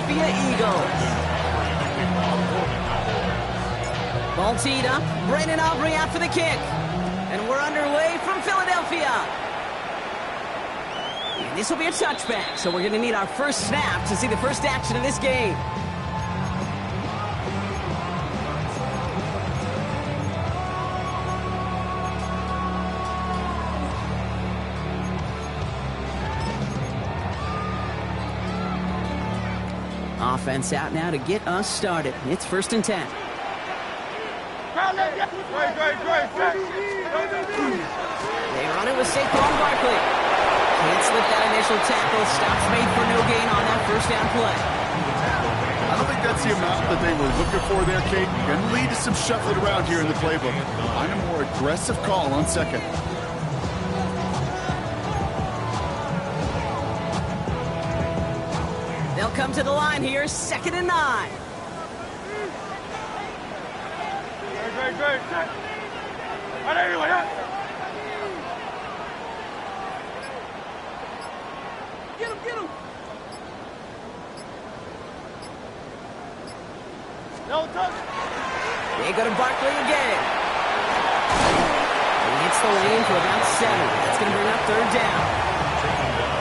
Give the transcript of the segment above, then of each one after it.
Philadelphia Eagles. Ball teed up. Brandon Aubrey out for the kick. And we're underway from Philadelphia. And this will be a touchback, so we're going to need our first snap to see the first action of this game. Offense out now to get us started. It's 1st and 10. They run it with Saquon Barkley. Can't slip that initial tackle. Stops made for no gain on that first down play. I don't think that's the amount that they were looking for there, Kate. Going to lead to some shuffling around here in the playbook. Find a more aggressive call on second. They'll come to the line here, 2nd and 9. Get him! They go to Barkley again. He hits the lane for about 7. That's going to bring up 3rd down.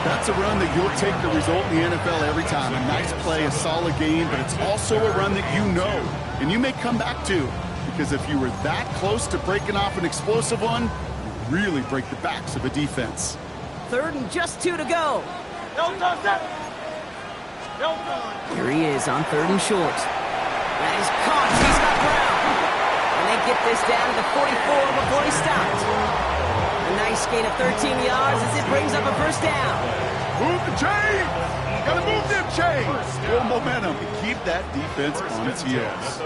That's a run that you'll take the result in the NFL every time. A nice play, a solid game, but it's also a run that you know and you may come back to, because if you were that close to breaking off an explosive one, you really break the backs of a defense. 3rd and just 2 to go. Here he is on 3rd and short. That is caught. He's got Brown. And they get this down to the 44 before he stopped. A nice gain of 13 yards as it brings up a 1st down. Move the chains! Gotta move them chains! Build momentum and keep that defense on its heels.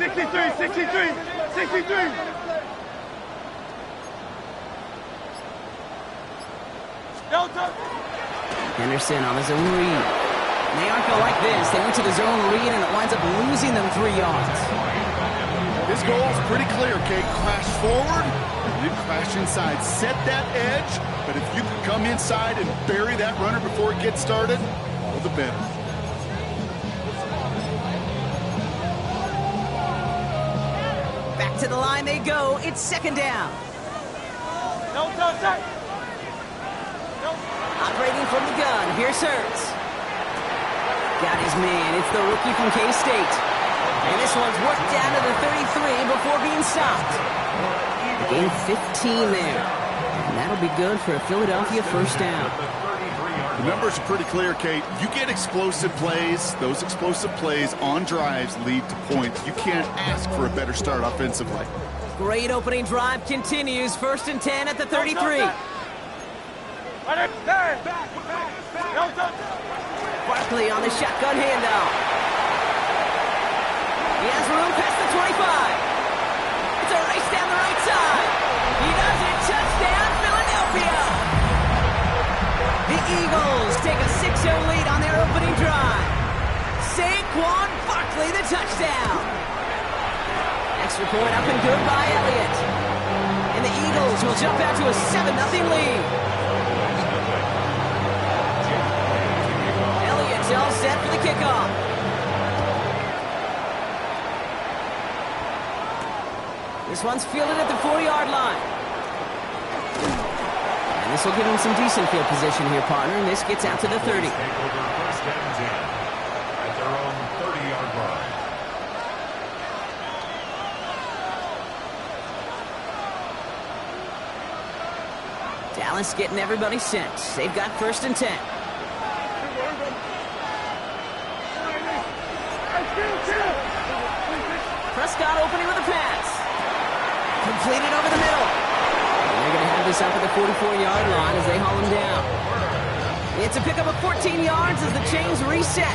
63. Henderson on his own read. And they aren't going to like this. They went to the zone read and it winds up losing them 3 yards. His goal is pretty clear, Kate. Crash forward and then crash inside. Set that edge, but if you can come inside and bury that runner before it gets started, all the better. Back to the line they go. It's 2nd down. Operating from the gun. Here's Hurts. Got his man. It's the rookie from K-State. And this one's worked down to the 33 before being stopped. Gain 15 there. And that'll be good for a Philadelphia 1st down. The numbers are pretty clear, Kate. You get explosive plays. Those explosive plays on drives lead to points. You can't ask for a better start offensively. Great opening drive continues. 1st and 10 at the 33. Barkley on the shotgun handoff. He has room past the 25. It's a race down the right side. He does it. Touchdown, Philadelphia. The Eagles take a 6-0 lead on their opening drive. Saquon Barkley, the touchdown. Extra point up and good by Elliott. And the Eagles will jump out to a 7-0 lead. Elliott's all set for the kickoff. This one's fielded at the 4-yard line. And this will give him some decent field position here, partner. And this gets out to the 30. At their own 30-yard line. Dallas getting everybody set. They've got 1st and 10. Prescott opening with a pass. Completed over the middle. And they're going to have this up at the 44-yard line as they haul him down. It's a pickup of 14 yards as the chains reset.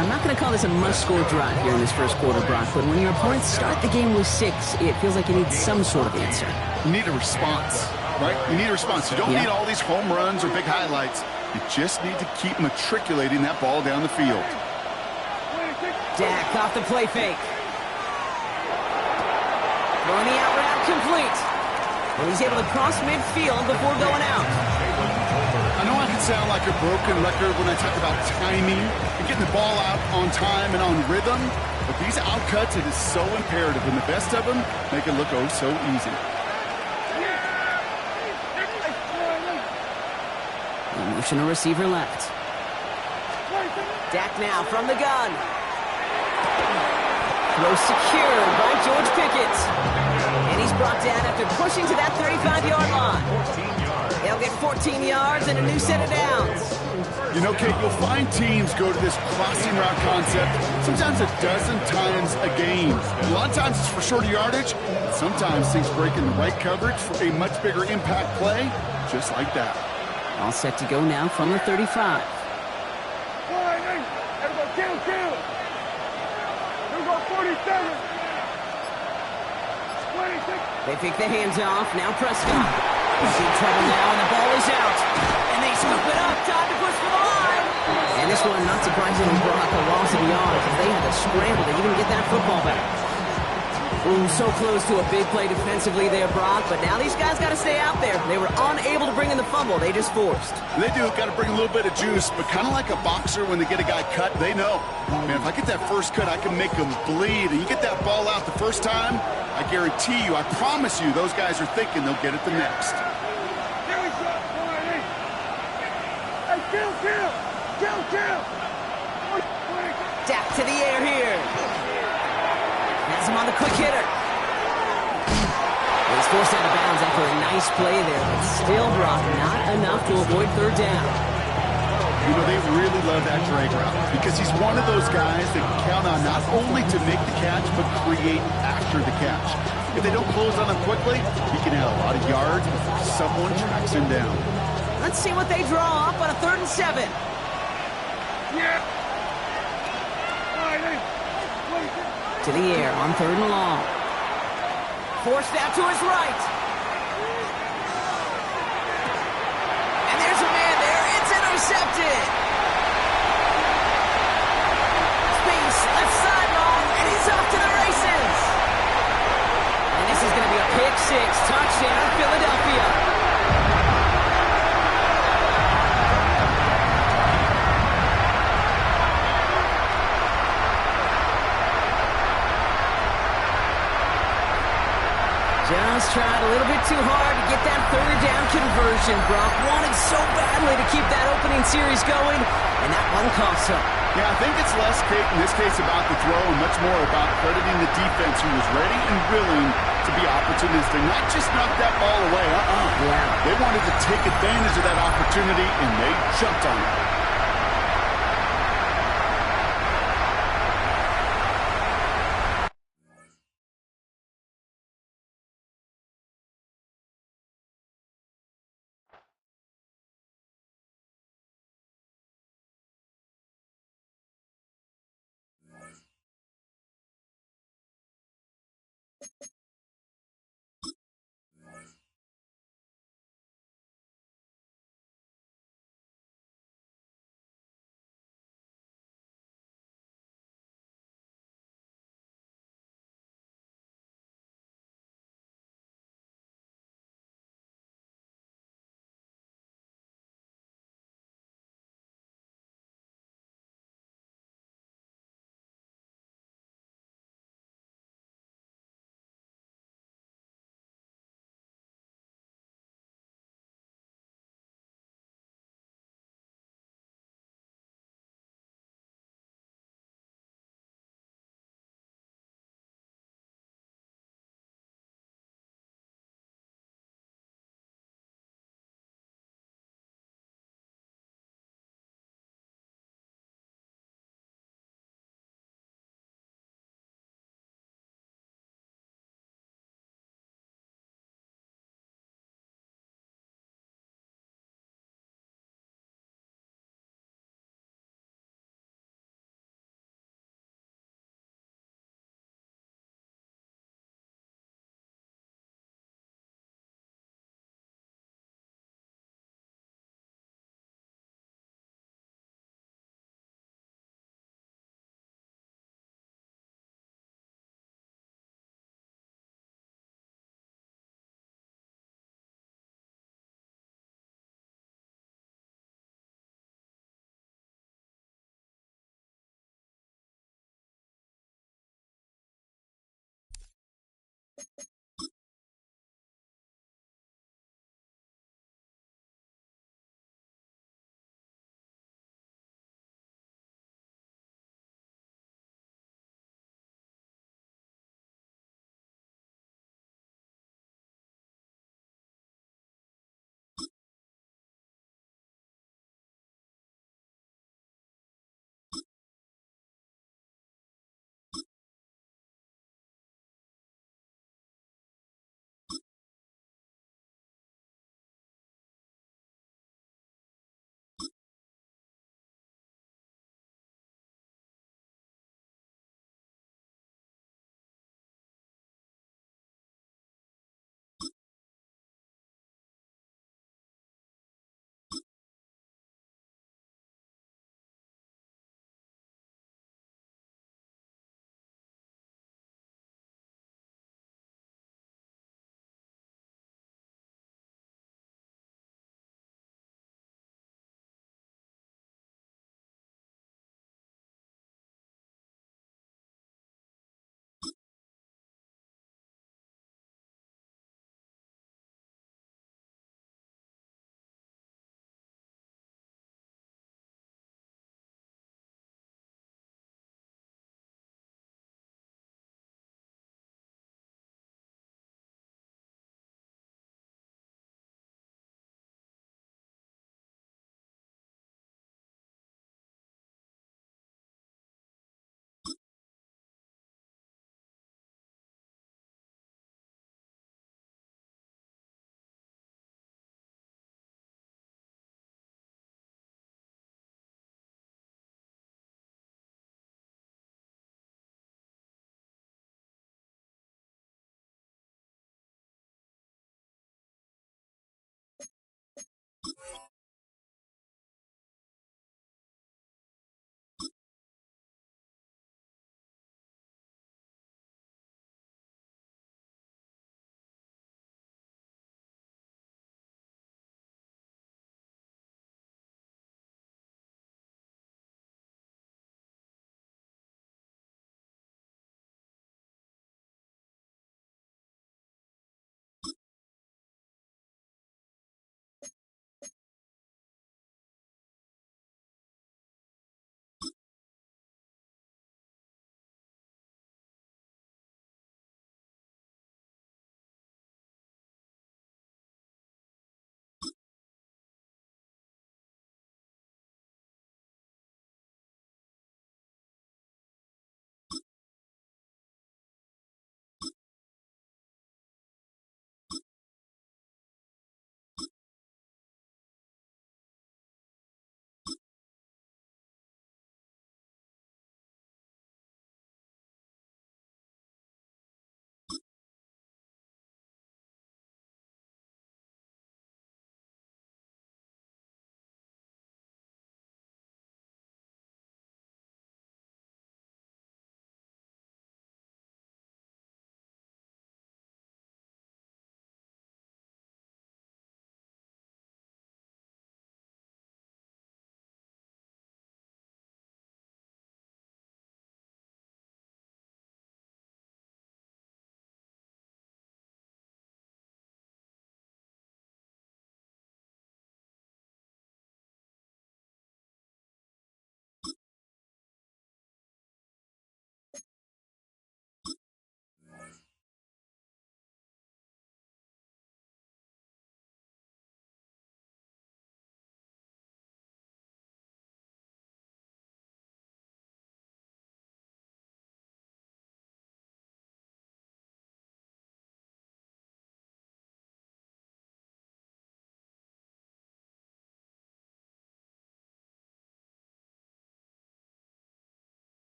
I'm not going to call this a must-score drive here in this 1st quarter, Brock, but when your opponents start the game with 6, it feels like you need some sort of answer. You need a response, right? You need a response. You don't need all these home runs or big highlights. You just need to keep matriculating that ball down the field. Dak off the play fake. Throwing the out route complete. And he's able to cross midfield before going out. I know I can sound like a broken record when I talk about timing and getting the ball out on time and on rhythm. But these outcuts, it is so imperative, and the best of them make it look oh so easy. Emotional receiver left. Dak now from the gun. Throw secured by George Pickett. And he's brought down after pushing to that 35-yard line. 14 yards. They'll get 14 yards and a new set of downs. You know, Kate, you'll find teams go to this crossing route concept sometimes a dozen times a game. A lot of times it's for shorter yardage. Sometimes things break in the right coverage for a much bigger impact play, just like that. All set to go now from the 35. Everybody, kill. Here we go, 47. 26. They pick the hands off. Now Prescott. He's in trouble now, and the ball is out. And they scoop it up. Time to push for the line. And this one, not surprisingly, brought a loss of yards because they had to scramble to even get that football back. Ooh, so close to a big play defensively there, Brock, but now these guys got to stay out there. They were unable to bring in the fumble. They just forced. They do. Got to bring a little bit of juice, but kind of like a boxer when they get a guy cut, they know. Man, if I get that first cut, I can make them bleed. And you get that ball out the first time, I guarantee you, I promise you, those guys are thinking they'll get it the next. Here we go, 48. Hey, kill. Dak to the air here. Has him on the quick hitter. He's forced out of bounds after a nice play there, but still, Brock, not enough to avoid third down. You know, they really love that drag route because he's one of those guys that can count on not only to make the catch, but create after the catch. If they don't close on him quickly, he can add a lot of yards before someone tracks him down. Let's see what they draw up on a 3rd and 7. Yeah. To the air on 3rd and long. Forced out to his right. And there's a man there. It's intercepted. Space, left sideline, and he's off to the races. And this is going to be a pick 6. Touchdown, Philadelphia. Just tried a little bit too hard to get that 3rd down conversion. Brock wanted so badly to keep that opening series going, and that one cost him. Yeah, I think it's less, Kate, in this case about the throw and much more about crediting the defense who was ready and willing to be opportunistic, not just knock that ball away. Yeah. They wanted to take advantage of that opportunity, and they jumped on it.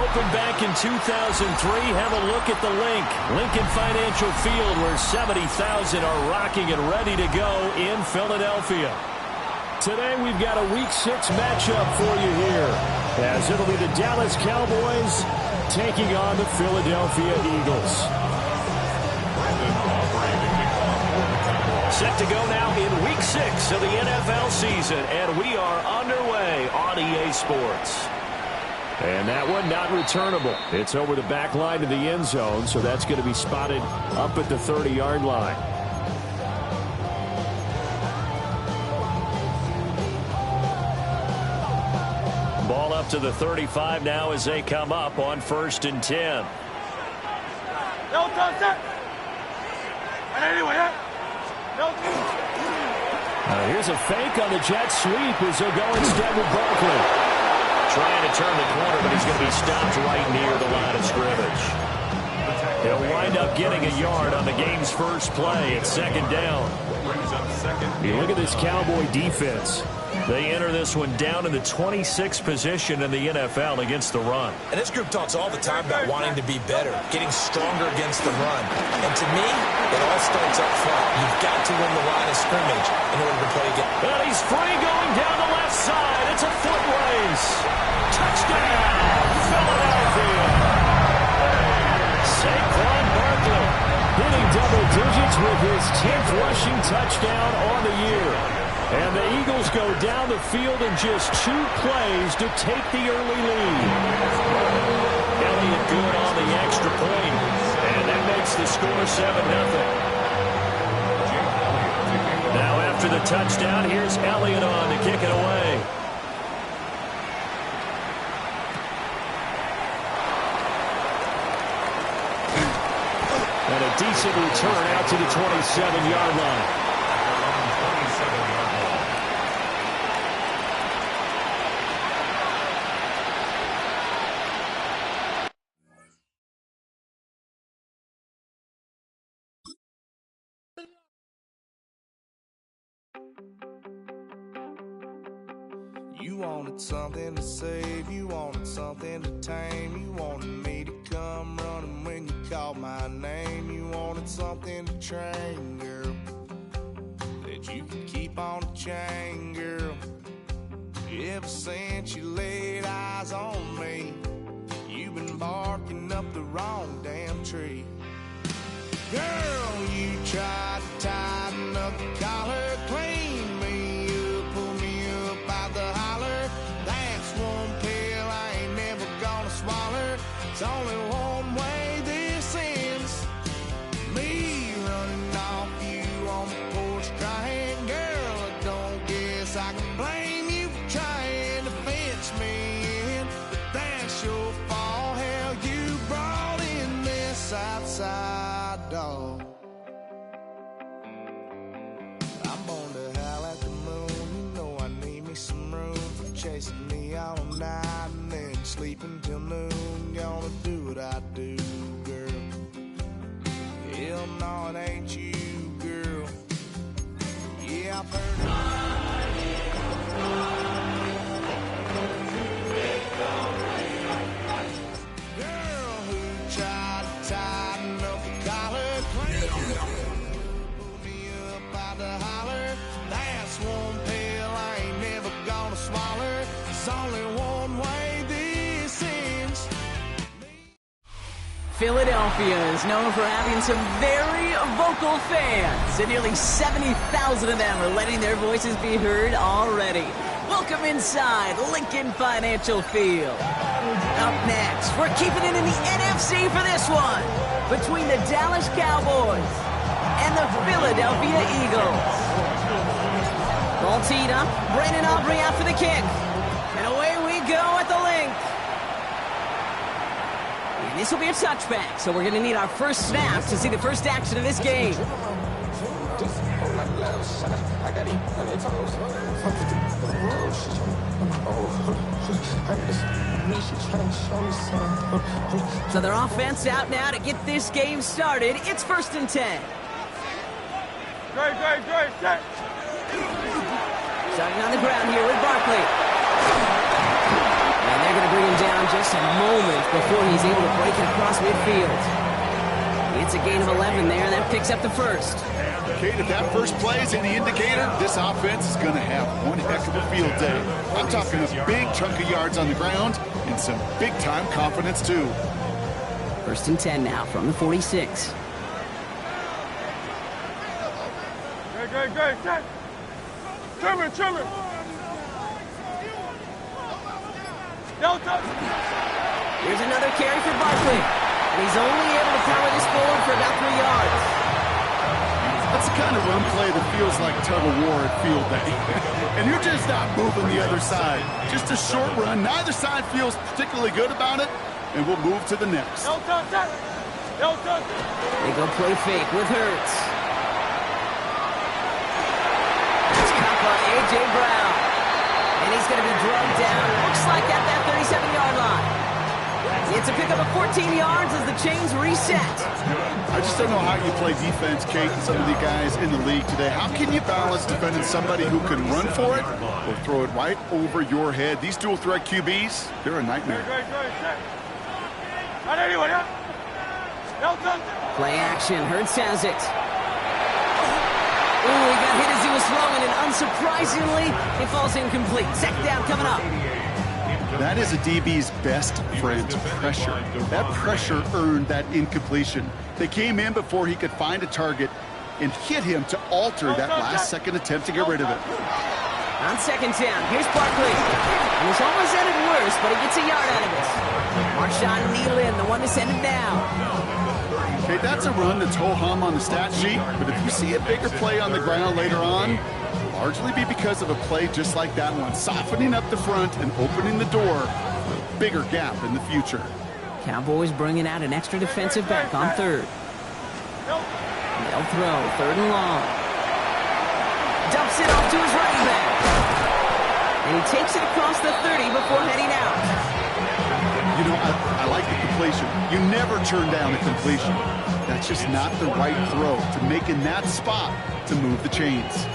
opened back in 2003. Have a look at the link. Lincoln Financial Field, where 70,000 are rocking and ready to go in Philadelphia. Today we've got a Week 6 matchup for you here, as it'll be the Dallas Cowboys taking on the Philadelphia Eagles. Set to go now in Week 6 of the NFL season, and we are underway on EA Sports. And that one not returnable. It's over the back line to the end zone, so that's going to be spotted up at the 30-yard line. Ball up to the 35 now as they come up on 1st and 10. Here's a fake on the jet sweep as they'll go instead with Barkley. Trying to turn the corner, but he's going to be stopped right near the line of scrimmage. He'll wind up getting a yard on the game's first play at 2nd down. You look at this Cowboy defense. They enter this one down in the 26th position in the NFL against the run. And this group talks all the time about wanting to be better, getting stronger against the run. And to me, it all starts up front. You've got to win the line of scrimmage in order to play again. And he's free going down the left side. It's a foot race. Touchdown, Philadelphia. Saquon Barkley hitting double digits with his 10th rushing touchdown on the year. And the Eagles go down the field in just 2 plays to take the early lead. Elliott good on the extra point, and that makes the score 7-0. Now after the touchdown, here's Elliott on to kick it away. And a decent return out to the 27-yard line. You wanted something to save, you wanted something to tame, you wanted me to come running when you called my name, you wanted something to train, girl, that you could keep on the chain, girl. Ever since you laid eyes on me, you've been barking up the wrong damn tree. Girl, you tried to tighten up the collar, clean me up, pull me up out the holler. That's one pill I ain't never gonna swallow. It's only one way this ends. Me running off you on the porch crying. Girl, I don't guess I can blame you for trying to fence me in. But that's your fault, hell, you brought in this outside dog. I'm born to howl at the moon. You know I need me some room for chasing me all night and then sleeping till noon. Gonna do what I do, girl. Hell no, it ain't you, girl. Yeah, I've heard it. Girl who tried to tighten up the collar, pull me up out the holler. That's one pill I ain't never gonna swallow. It's only one way this ends. Philadelphia is known for having some very vocal fans, and nearly 70,000 of them are letting their voices be heard already. Welcome inside Lincoln Financial Field. Up next, we're keeping it in the NFC for this one, between the Dallas Cowboys and the Philadelphia Eagles. Ball teed up, Brandon Aubrey after the kick, and away we go at the link. And this will be a touchback, so we're going to need our first snap to see the first action of this game. So their offense out now to get this game started. It's 1st and 10. Great, set. Starting on the ground here with Barkley. And They're going to bring him down just a moment before he's able to break it across midfield. It's a gain of 11 there, and that picks up the first. Kate, if that first play is any indicator, this offense is going to have one heck of a field day. I'm talking a big chunk of yards on the ground and some big-time confidence, too. 1st and 10 now from the 46. Great. Set. Trimmer. Delta. Here's another carry for Barkley. And he's only able to power this forward for about 3 yards. That's the kind of run play that feels like tug-of-war at field day. And you're just not moving the other side. Just a short run. Neither side feels particularly good about it. And we'll move to the next. Delta. They go play fake with Hurts. It's caught by A.J. Brown. And he's going to be drugged down. Looks like at that 37-yard line. It's a pickup of 14 yards as the chains reset. I just don't know how you play defense, Kate, and some of the guys in the league today. How can you balance defending somebody who can run for it or throw it right over your head? These dual threat QBs, they're a nightmare. Play action. Hurts has it. Ooh, he got hit as he was throwing, and unsurprisingly, it falls incomplete. Second down coming up. That is a DB's best friend, pressure. That pressure earned that incompletion. They came in before he could find a target and hit him to alter that last-second attempt to get rid of it. On 2nd down, here's Barkley. He was almost at it worse, but he gets a yard out of it. Marshawn Nealon, the one to send it down. Okay, that's a run that's ho-hum on the stat sheet, but if you see a bigger play on the ground later on, largely be because of a play just like that one, softening up the front and opening the door for a bigger gap in the future. Cowboys bringing out an extra defensive back on 3rd. They'll throw 3rd and long. Dumps it off to his running back. And he takes it across the 30 before heading out. You know, I like the completion. You never turn down a completion. That's just not the right throw to make in that spot to move the chains.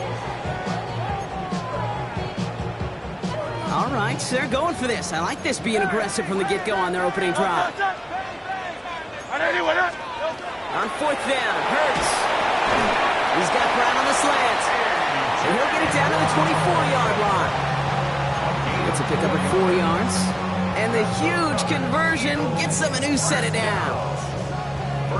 All right, so they're going for this. I like this being aggressive from the get-go on their opening drive. On 4th down, Hurts. He's got Brown on the slant. And he'll get it down to the 24-yard line. It's a pickup of 4 yards. And the huge conversion gets them a new set it down.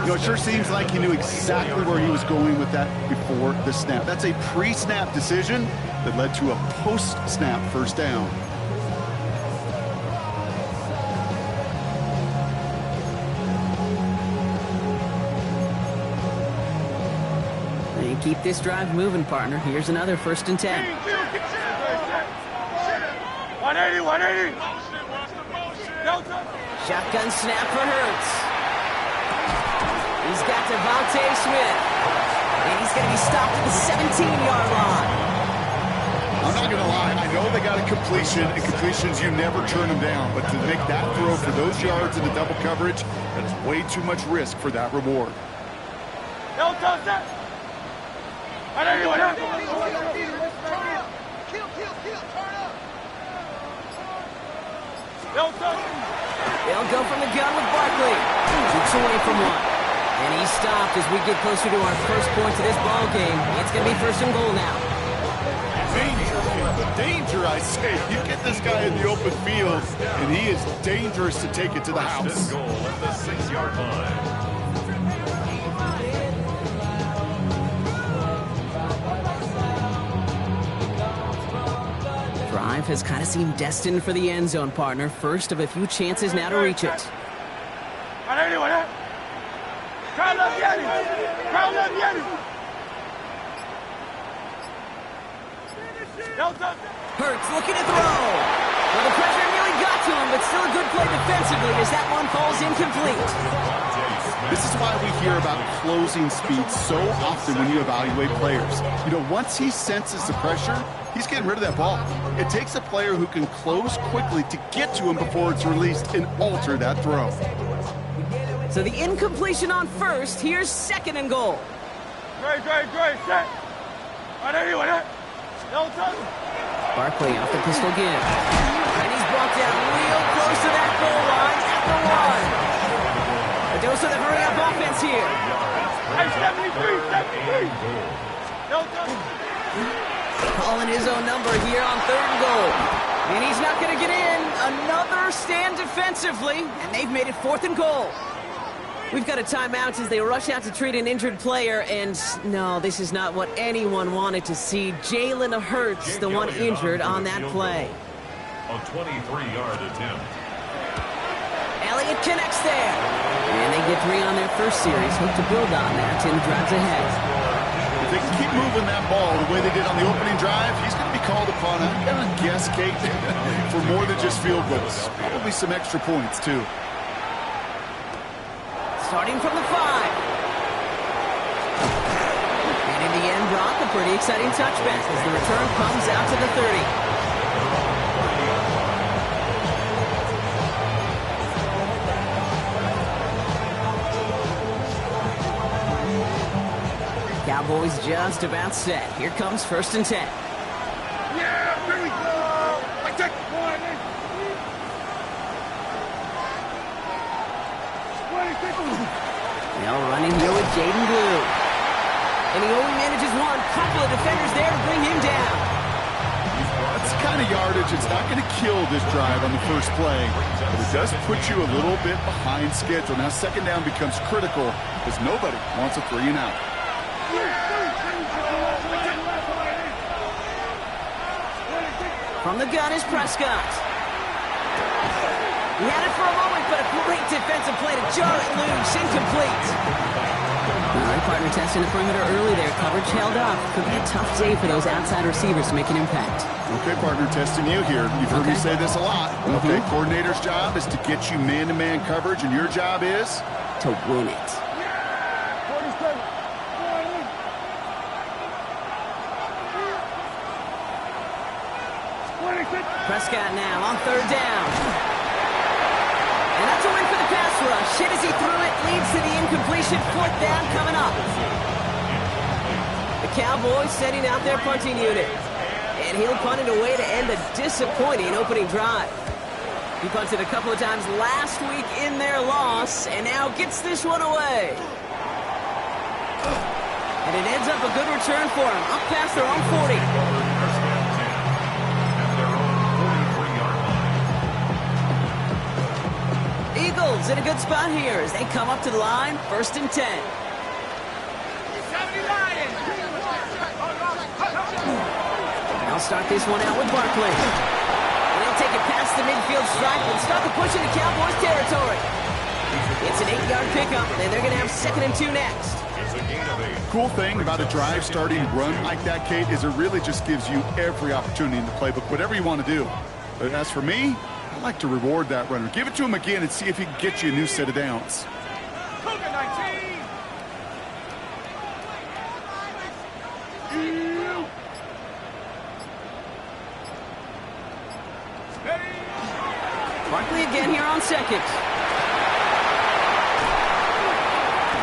You know, it sure seems like he knew exactly where he was going with that before the snap. That's a pre-snap decision that led to a post-snap first down. And keep this drive moving, partner. Here's another 1st and 10. 180. Shotgun snap for Hurts. He's got Devontae Smith. And he's going to be stopped at the 17-yard line. I'm not going to lie. I know they got a completion, and completions, you never turn them down. But to make that throw for those yards in the double coverage, that is way too much risk for that reward. They'll go from the gun with Barkley. Keeps away from one. And he's stopped as we get closer to our first points of this ball game. It's going to be 1st and goal now. Danger, I say. You get this guy in the open field, and he is dangerous to take it to the house. Goal at the 6-yard line. Drive has kind of seemed destined for the end zone, partner. First of a few chances now to reach it. Hurts looking to throw. Well, the pressure nearly got to him, but still a good play defensively as that one falls incomplete. This is why we hear about closing speed so often when you evaluate players. You know, once he senses the pressure, he's getting rid of that ball. It takes a player who can close quickly to get to him before it's released and alter that throw. So the incompletion on 1st. Here's 2nd and goal. Great. Set. 180. Barkley off the pistol give. And he's brought down real close to that goal line at the 1. A dose of the hurry-up offense here. Hey, 73, 73. Calling his own number here on 3rd and goal. And he's not going to get in. Another stand defensively, and they've made it 4th and goal. We've got a timeout as they rush out to treat an injured player, and no, this is not what anyone wanted to see. Jalen Hurts, the one injured on that play. A 23-yard attempt. Elliott connects there. And they get 3 on their first series. Hope to build on that in drives ahead. If they can keep moving that ball the way they did on the opening drive, he's going to be called upon, I'm going to guess, Kate, for more than just field goals. Probably some extra points, too. Starting from the 5. And in the end, Brock, a pretty exciting touchback as the return comes out to the 30. Cowboys just about set. Here comes 1st and 10. Yeah, here we go. I take one. Now running here with Jaden Blue. And he only manages one. Couple of defenders there to bring him down. That's the kind of yardage. It's not going to kill this drive on the first play, but it does put you a little bit behind schedule. Now 2nd down becomes critical because nobody wants a 3 and out. From the gun is Prescott. He had it for a moment, but a great defensive play to jar it loose. Incomplete. All right, partner testing the perimeter early there. Coverage held up. Could be a tough day for those outside receivers to make an impact. Okay, partner, testing you here. You've heard me say this a lot. Okay, coordinator's job is to get you man-to-man coverage, and your job is? To win it. Prescott now on 3rd down. And that's a win for the pass rush. Hit as he threw it, leads to the incompletion. 4th down coming up. The Cowboys setting out their punting unit. And he'll punt it away to end a disappointing opening drive. He punted a couple of times last week in their loss, and now gets this one away. And it ends up a good return for him, up past their own 40. Eagles in a good spot here as they come up to the line, 1st and 10. I'll start this one out with Barkley. And they'll take it past the midfield stripe and start the push into Cowboys territory. It's an 8-yard pickup, and they're going to have 2nd and 2 next. Cool thing about a drive starting run like that, Kate, is it really just gives you every opportunity in the playbook, whatever you want to do. But as for me, I like to reward that runner. Give it to him again and see if he can get you a new set of downs. Barkley again here on 2nd.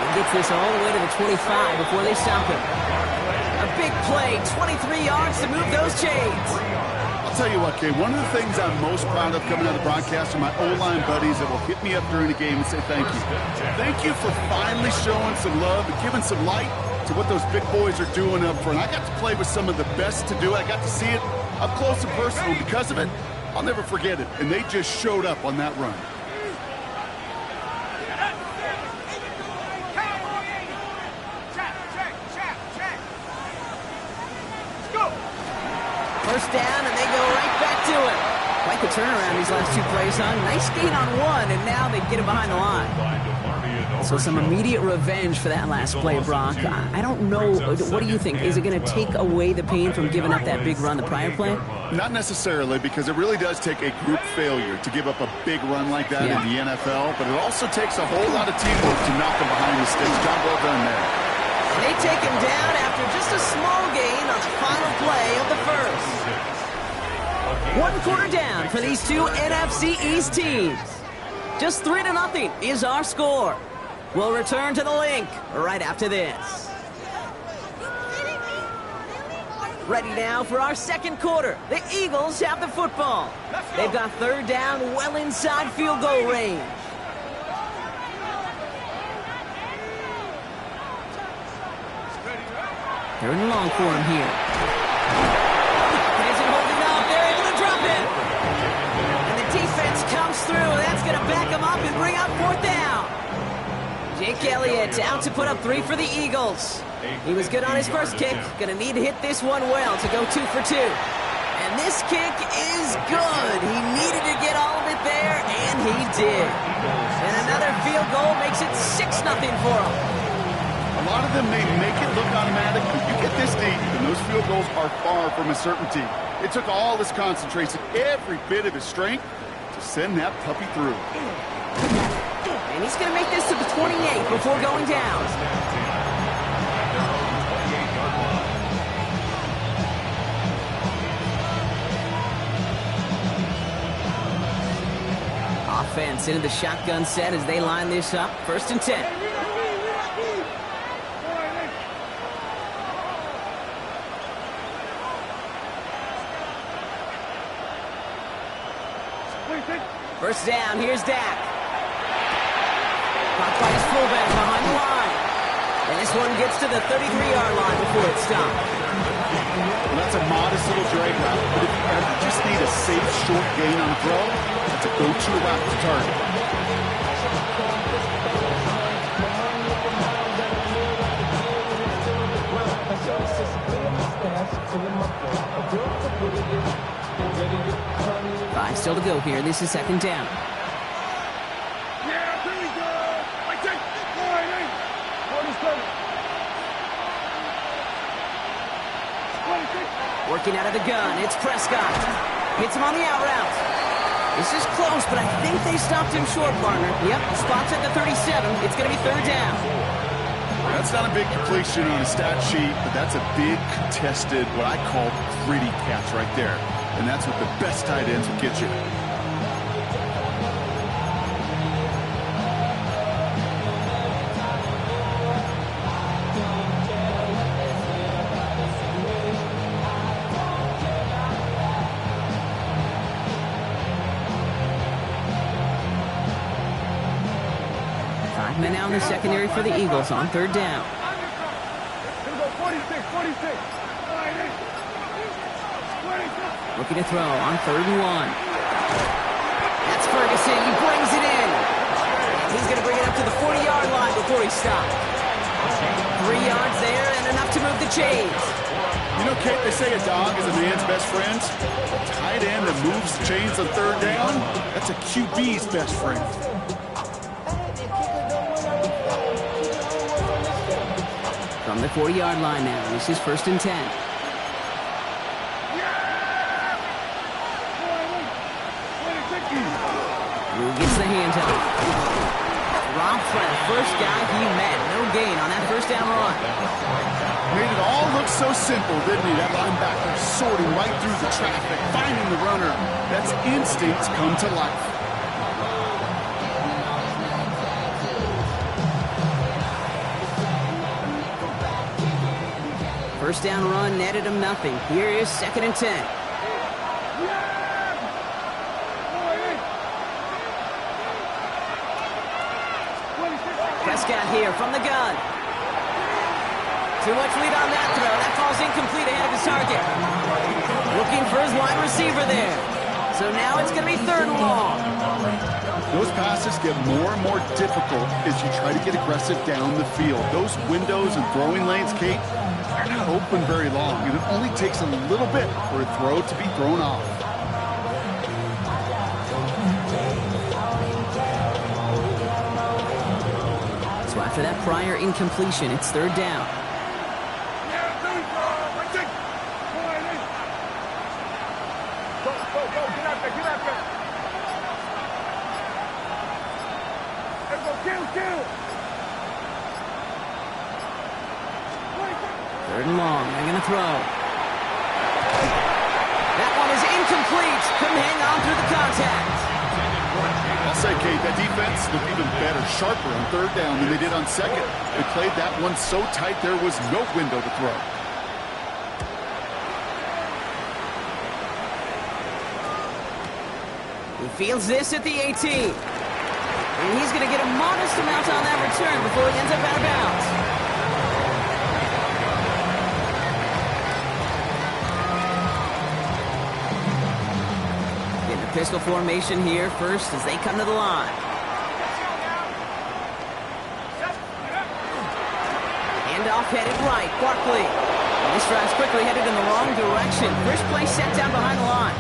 He gets this all the way to the 25 before they stop him. A big play, 23 yards to move those chains. I'll tell you what, Kay, one of the things I'm most proud of coming out of the broadcast are my O-line buddies that will hit me up during the game and say thank you. Thank you for finally showing some love and giving some light to what those big boys are doing up front. I got to play with some of the best to do it. I got to see it up close and personal. Because of it, I'll never forget it. And they just showed up on that run. First down, and they go right back to it. Quite the turnaround these last 2 plays, huh? Nice gain on 1, and now they get it behind the line. So some immediate revenge for that last play, Brock. I don't know. What do you think? Is it going to take away the pain from giving up that big run the prior play? Not necessarily, because it really does take a group failure to give up a big run like that in the NFL, but it also takes a whole lot of teamwork to knock them behind the sticks. Job well done there. They take him down after just a small gain on the final play of the first. 1 quarter down for these two NFC East teams. Just 3-0 is our score. We'll return to the link right after this. Ready now for our second quarter. The Eagles have the football. They've got third down well inside field goal range. Third and long for him here. Isn't holding up. They're able to drop it. And the defense comes through. That's going to back him up and bring up fourth down. Jake Elliott out to put up 3 for the Eagles. He was good on his first kick. Going to need to hit this one well to go 2 for 2. And this kick is good. He needed to get all of it there, and he did. And another field goal makes it 6-0 for him. A lot of them may make it look automatic, but you get this deep, and those field goals are far from a certainty. It took all his concentration, every bit of his strength, to send that puppy through. And he's going to make this to the 28 before going down. Offense into the shotgun set as they line this up. 1st and 10. First down, here's Dak. Caught by his fullback behind the line. And this one gets to the 33-yard line before it stopped. Well, that's a modest little drag route, but if you ever just need a safe, short gain on the throw, that's a go-to route to target. Five still to go here. This is 2nd down. Yeah, here we go. I take 46. Working out of the gun. It's Prescott. Hits him on the out route. This is close, but I think they stopped him short, partner. Yep, spots at the 37. It's going to be 3rd down. That's not a big completion on a stat sheet, but that's a big contested, what I call gritty catch right there. And that's what the best tight ends will get you. Men out in the secondary for the Eagles on 3rd down. Here we go, 46. Looking to throw on 3rd and 1. That's Ferguson. He brings it in. He's going to bring it up to the 40-yard line before he stops. 3 yards there and enough to move the chains. You know, Kate, they say a dog is a man's best friend. A tight end that moves the chains on 3rd down, that's a QB's best friend. From the 40-yard line now, this is 1st and 10. Who gets the handoff? Rob Fred, first guy he met. No gain on that 1st down run. Made it all look so simple, didn't he? That linebacker sorting right through the traffic, finding the runner. That's instincts come to life. First down run netted him nothing. Here is 2nd and 10. Prescott here from the gun. Too much lead on that throw. That falls incomplete ahead of his target. Looking for his wide receiver there. So now it's going to be 3rd and long. Those passes get more and more difficult as you try to get aggressive down the field. Those windows and throwing lanes, Kate, they're not open very long, and it only takes a little bit for a throw to be thrown off. So after that prior incompletion, it's 3rd down. Go, get out there. Let's go, kill. 3rd and long. They're going to throw. That one is incomplete. Couldn't hang on through the contact. I'll say, Kate, that defense looked even better, sharper on 3rd down than they did on 2nd. They played that one so tight there was no window to throw. He fields this at the 18. And he's going to get a modest amount on that return before he ends up out of bounds. In the pistol formation here first as they come to the line. Handoff headed right, Barkley. And this drive's quickly headed in the wrong direction. First play set down behind the line.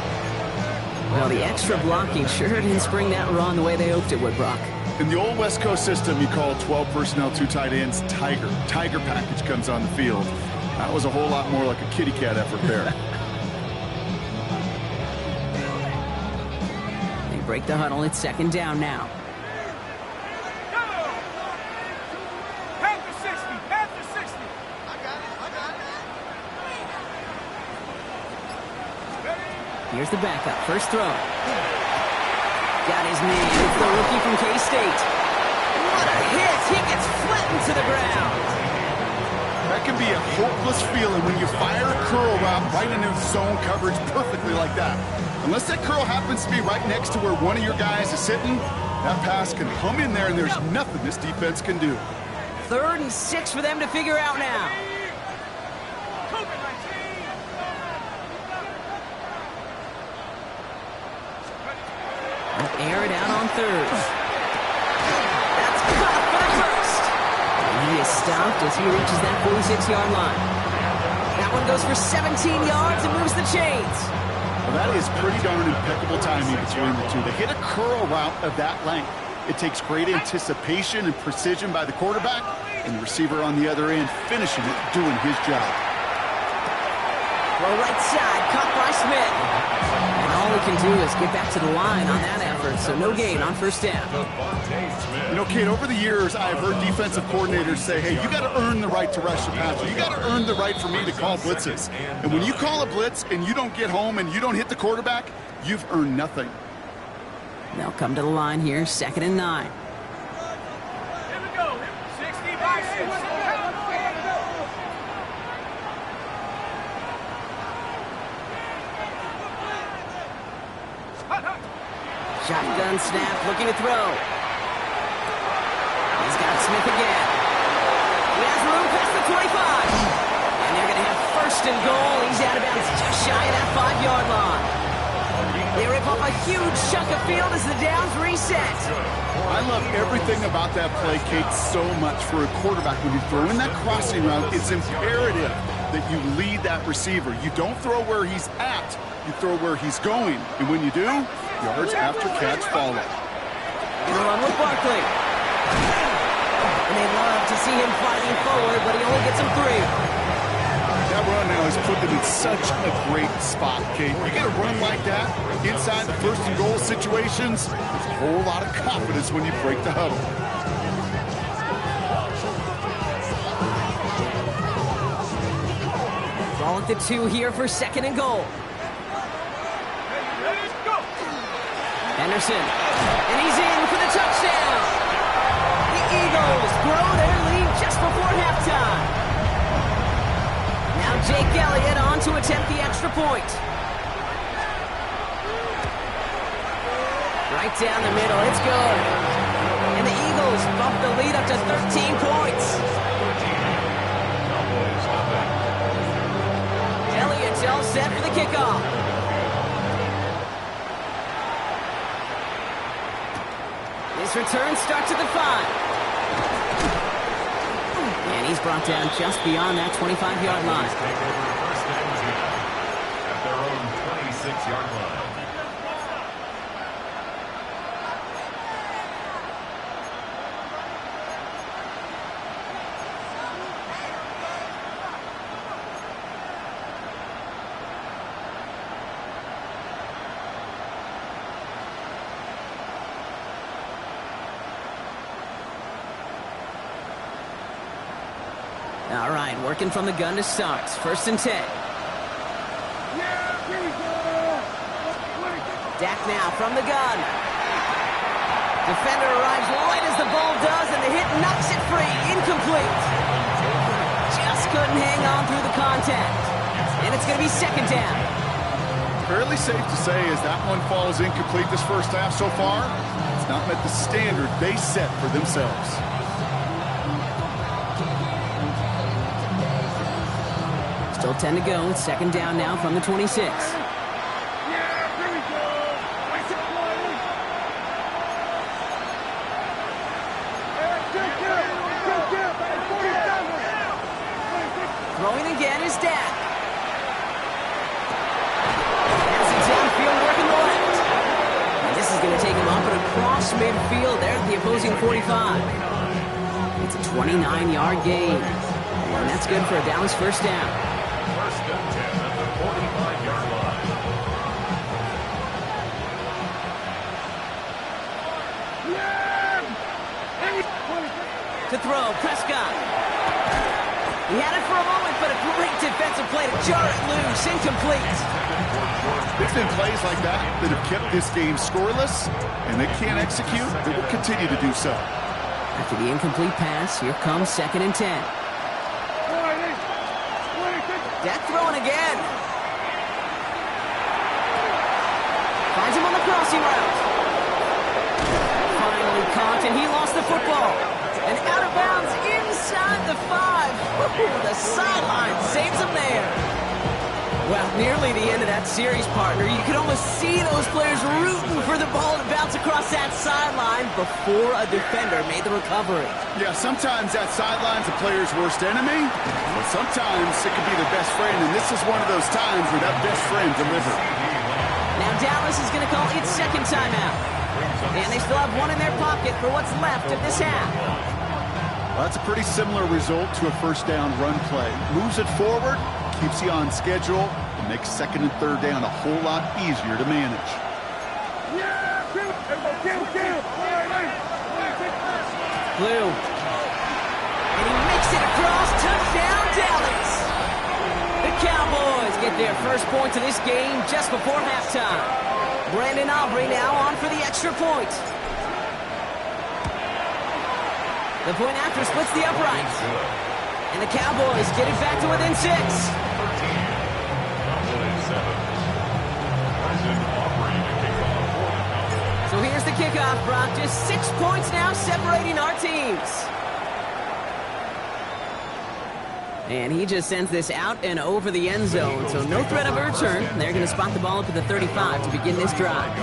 Well, the extra blocking sure didn't spring that run the way they hoped it would, Brock. In the old West Coast system, you call 12 personnel, 2 tight ends, Tiger. Tiger package comes on the field. That was a whole lot more like a kitty cat effort there. They break the huddle. It's second down now. Here's the backup. First throw. Got his man. It's the rookie from K-State. What a hit. He gets flattened to the ground. That can be a hopeless feeling when you fire a curl route right into zone coverage perfectly like that. Unless that curl happens to be right next to where one of your guys is sitting, that pass can come in there and there's nothing this defense can do. 3rd and 6 for them to figure out now. Air it out on 3rd. That's caught for the first. And he is stopped as he reaches that 46-yard line. That one goes for 17 yards and moves the chains. Well, that is pretty darn impeccable timing between the two. To hit a curl route of that length, it takes great anticipation and precision by the quarterback, and the receiver on the other end finishing it, doing his job. Well, right side, caught by Smith. And all he can do is get back to the line on that effort, so no gain on first down. You know, Kate, over the years, I've heard defensive coordinators say, hey, you got to earn the right to rush the passer. You got to earn the right for me to call blitzes. And when you call a blitz and you don't get home and you don't hit the quarterback, you've earned nothing. They'll come to the line here, 2nd and 9. Here we go. 60 by 6. Shotgun snap, looking to throw. He's got Smith again. He has room past the 25. And they're going to have 1st and goal. He's out of bounds just shy of that 5-yard line. They rip off a huge chunk of field as the downs reset. I love everything about that play, Kate, so much for a quarterback. When you throw in that crossing route, it's imperative that you lead that receiver. You don't throw where he's at, you throw where he's going. And when you do, yards after catch follow. Gonna run with Barkley. And they love to see him fighting forward, but he only gets him 3. That run now has put them in such a great spot, Kate. You get a run like that inside the 1st and goal situations, there's a whole lot of confidence when you break the huddle. Ball at the 2 here for 2nd and goal. Henderson, and he's in for the touchdown. The Eagles grow their lead just before halftime. Now Jake Elliott on to attempt the extra point. Right down the middle, it's good. And the Eagles bump the lead up to 13 points. Elliott's all set for the kickoff. This return starts at the 5. And he's brought down just beyond that 25-yard line. Take over first and 10 at their own 26-yard line. All right, working from the gun to start. 1st and 10. Dak now from the gun. Defender arrives right as the ball does, and the hit knocks it free. Incomplete. Just couldn't hang on through the contact. And it's going to be 2nd down. Fairly safe to say as that one falls incomplete this first half so far, it's not met the standard they set for themselves. Still 10 to go. It's second down now from the 26. Throwing again is Dak. As he's downfield working the left. And this is going to take him up and across midfield there at the opposing 45. It's a 29-yard gain. And that's good for a Dallas first down. First and 10 at the 45-yard line. To throw, Prescott. He had it for a moment, but a great defensive play to jar it loose. Incomplete. It's been plays like that that have kept this game scoreless, and they can't execute. They will continue to do so. After the incomplete pass, here comes second and 10. Dak throwing again. Finds him on the crossing route. Finally caught, and he lost the football. And out of bounds inside the 5. Ooh, the sideline saves him there. Well, nearly the end of that series, partner. You could almost see those players rooting for the ball to bounce across that sideline before a defender made the recovery. Yeah, sometimes that sideline's a player's worst enemy, but sometimes it could be their best friend, and this is one of those times where that best friend delivered. Now Dallas is going to call its second timeout. And they still have one in their pocket for what's left of this half. Well, that's a pretty similar result to a first down run play. Moves it forward, keeps you on schedule, and makes second and third down a whole lot easier to manage. Blue. And he makes it across. Touchdown, Dallas. The Cowboys get their first points of this game just before halftime. Brandon Aubrey now on for the extra point. The point after splits the uprights. And the Cowboys get it back to within 6. So here's the kickoff, Brock. Just 6 points now separating our teams. And he just sends this out and over the end zone. So no threat of a return. They're going to spot the ball up at the 35 to begin this drive.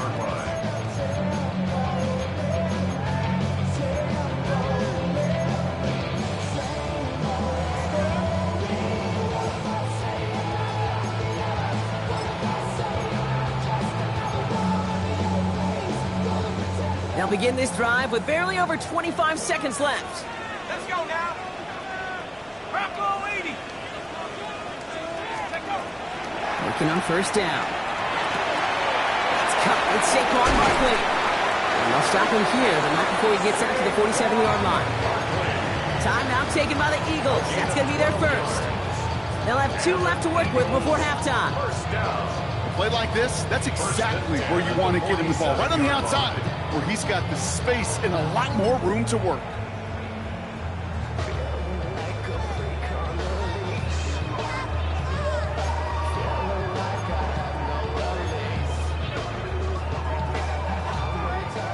They'll begin this drive with barely over 25 seconds left. Let's go now. Bravo 80. Working on first down. It's cut with Saquon Barkley. And they'll stop him here, but not before he gets out to the 47-yard line. Timeout taken by the Eagles. That's going to be their first. They'll have 2 left to work with before halftime. First down. A play like this, that's exactly where you want to get him the ball, right on the outside, where he's got the space and a lot more room to work.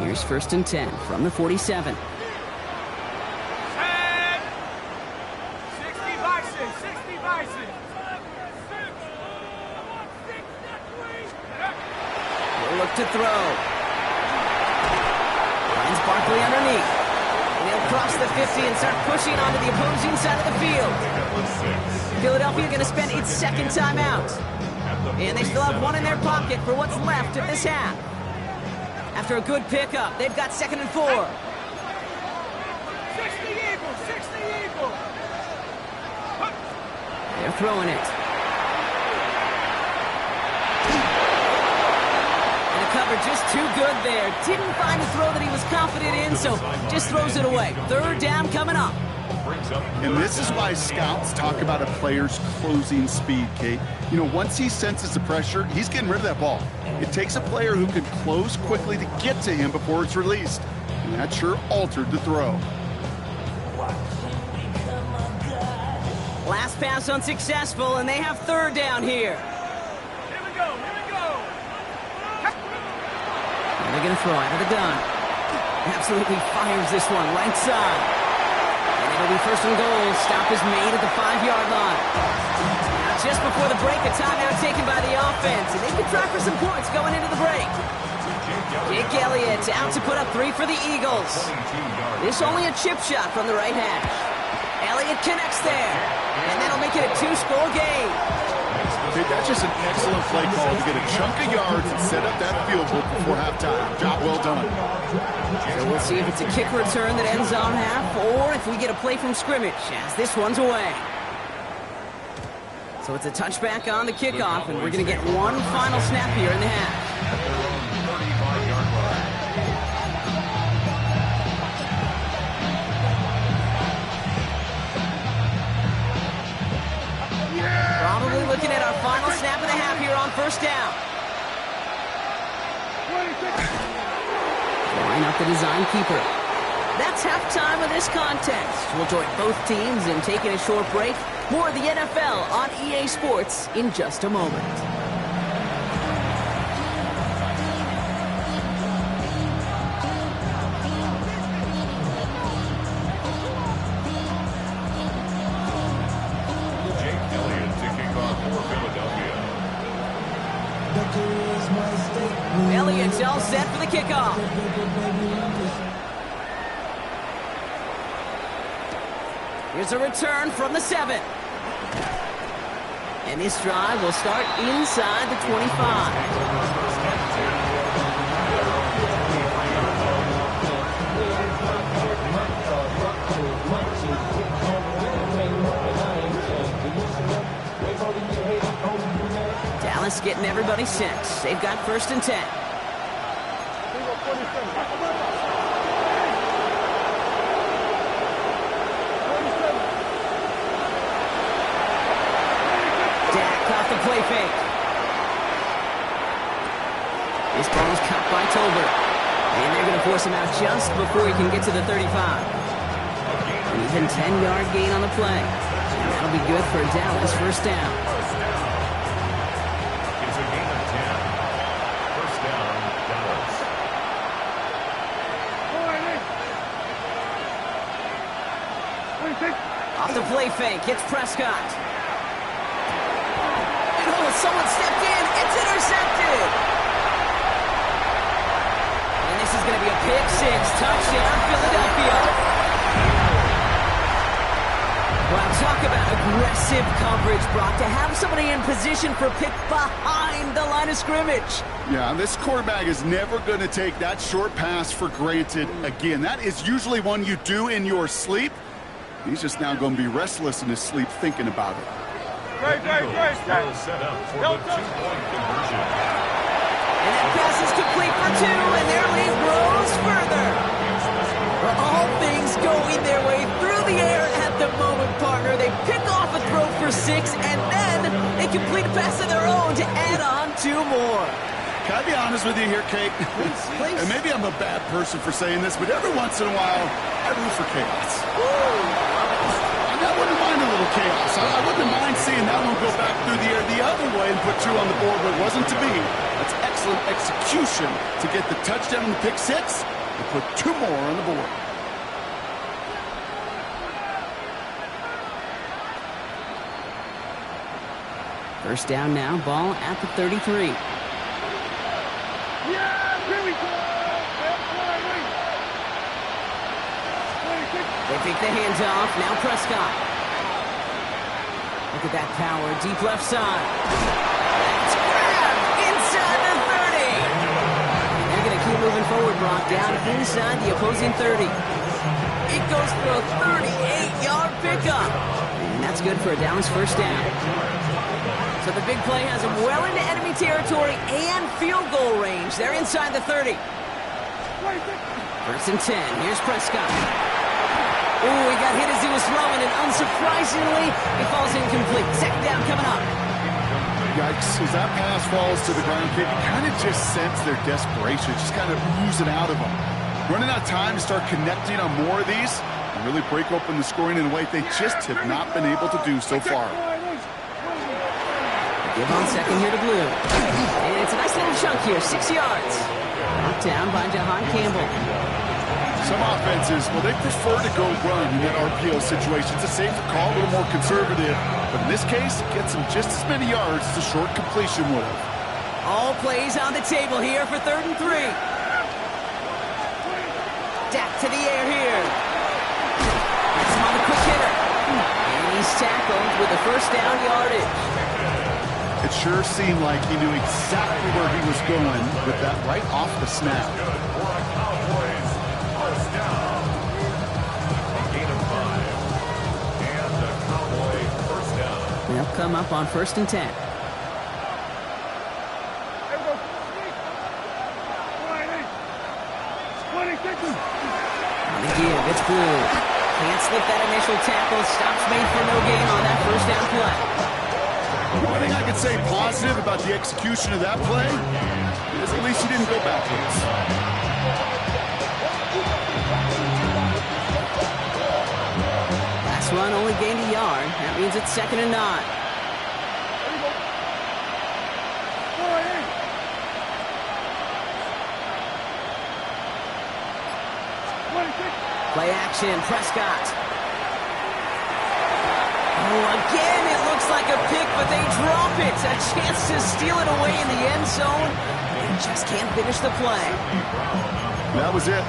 Here's first and 10 from the 47. Set. 60 Bison. 60 Bison. He'll look to throw. Finds Barkley underneath. And he'll cross the 50 and start pushing onto the opposing side of the field. Philadelphia going to spend its second timeout. And they still have one in their pocket for what's left of this half. After a good pickup, they've got second and 4. 60 Eagles. 60 Eagles. They're throwing it. And the cover just too good there. Didn't find a throw that he was confident in, so just throws it away. Third down coming up. And this is why scouts talk about a player's closing speed, Kate. You know, once he senses the pressure, he's getting rid of that ball. It takes a player who can close quickly to get to him before it's released. And that sure altered the throw. Last pass unsuccessful, and they have third down here. Here we go. Here we go. going to throw out of the gun. Absolutely fires this one right side. And it'll be first and goal. Stop is made at the 5-yard line. Now, just before the break, a timeout taken by the offense. And they can try for some points going into the break. Jake Elliott out to put up 3 for the Eagles. This only a chip shot from the right hash. Elliott connects there. And that'll make it a 2-score game. Dude, that's just an excellent play call to get a chunk of yards and set up that field goal before halftime. Job well done. So we'll see if it's a kick return that ends on half, or if we get a play from scrimmage, as this one's away. So it's a touchback on the kickoff, and we're going to get one final snap here in the half. Probably looking at our final snap of the half here on first down. Line up the design keeper. That's halftime of this contest. We'll join both teams in taking a short break. More of the NFL on EA Sports in just a moment. Elliott's all set for the kickoff. Here's a return from the 7. And this drive will start inside the 25. Dallas getting everybody set. They've got first and 10. The play fake. This ball is caught by Tolbert. And they're going to force him out just before he can get to the 35. An even 10-yard gain on the play. And that'll be good for Dallas first down. It's a gain of 10. First down, Dallas. Off the play fake. It's Prescott. Someone stepped in. It's intercepted. And this is going to be a pick 6. Touchdown, Philadelphia. Well, talk about aggressive coverage, Brock. To have somebody in position for pick behind the line of scrimmage. Yeah, this quarterback is never going to take that short pass for granted again. That is usually one you do in your sleep. He's just now going to be restless in his sleep thinking about it. Right. Set up for the 2-point conversion. And that pass is complete for 2, and their lead grows further. All things going their way through the air at the moment, partner. They pick off a throw for 6, and then they complete a pass of their own to add on 2 more. Can I be honest with you here, Kate? Please. And maybe I'm a bad person for saying this, but every once in a while, I root for chaos. I wouldn't mind a little chaos. I wouldn't mind seeing that one go back through the air the other way and put 2 on the board, but it wasn't to be. That's excellent execution to get the touchdown and the pick 6 and put 2 more on the board. First down now, ball at the 33. They take the hands off. Now Prescott. Look at that power. Deep left side. That's grabbed inside the 30. And they're going to keep moving forward, Brock. Down inside the opposing 30. It goes for a 38-yard pickup. And that's good for a Dallas first down. So the big play has them well into enemy territory and field goal range. They're inside the 30. First and 10. Here's Prescott. Oh, he got hit as he was throwing, and unsurprisingly, he falls incomplete. Second down coming up. Yikes, as that pass falls to the ground, Kate, you kind of just sense their desperation, just kind of oozing out of them. Running out of time to start connecting on more of these and really break open the scoring in a way they just have not been able to do so far. Give on second here to Blue. And it's a nice little chunk here, 6 yards. Knocked down by Jahan Campbell. Some offenses, well, they prefer to go run in that RPO situation. It's a safer call, a little more conservative. But in this case, it gets them just as many yards as a short completion would have. All plays on the table here for 3rd and 3. Dak to the air here. That's him on the quick hitter. And he's tackled with the first down yardage. It sure seemed like he knew exactly where he was going with that right off the snap. They'll come up on 1st and 10. On the give, it's Blue. Can't slip that initial tackle. Stops made for no gain on that first down play. One thing I could say positive about the execution of that play is at least he didn't go backwards. Last run only gained a yard. That means it's 2nd and 9. Play action, Prescott. Oh, again, it looks like a pick, but they drop it. A chance to steal it away in the end zone. They just can't finish the play. That was it.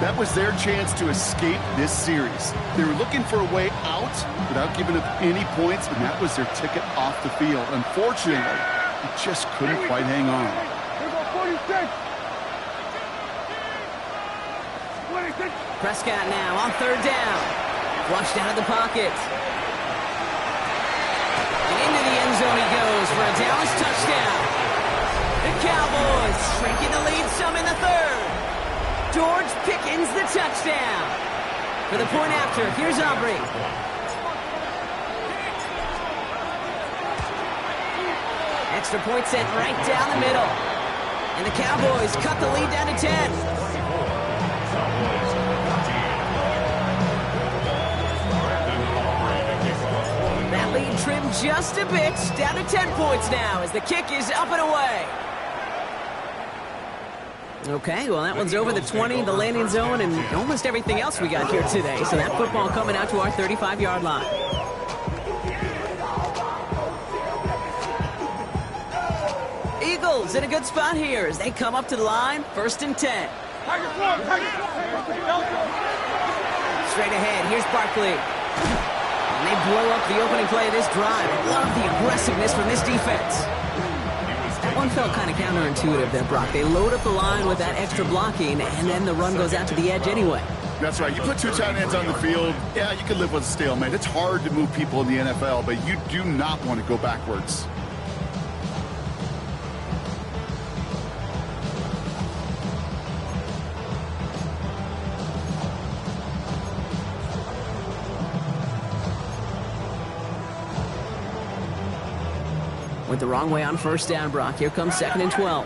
That was their chance to escape this series. They were looking for a way out without giving up any points, and that was their ticket off the field. Unfortunately, they just couldn't quite hang on. Prescott now on 3rd down. Flushed out of the pocket. And into the end zone he goes for a Dallas touchdown. The Cowboys shrinking the lead some in the 3rd. George Pickens the touchdown. For the point after, here's Aubrey. Extra point sent right down the middle. And the Cowboys cut the lead down to 10. That lead trimmed just a bit, down to 10 points now as the kick is up and away. Okay, well, that one's over the 20, the landing zone, and almost everything else we got here today. So that football coming out to our 35-yard line. Eagles in a good spot here as they come up to the line, 1st and 10. Straight ahead, here's Barkley. And they blow up the opening play of this drive. Love the aggressiveness from this defense. That one felt kind of counterintuitive there, Brock. They load up the line with that extra blocking, and then the run goes out to the edge anyway. That's right. You put 2 tight ends on the field, yeah, you can live with a stalemate. It's hard to move people in the NFL, but you do not want to go backwards. Went the wrong way on 1st down, Brock. Here comes 2nd and 12.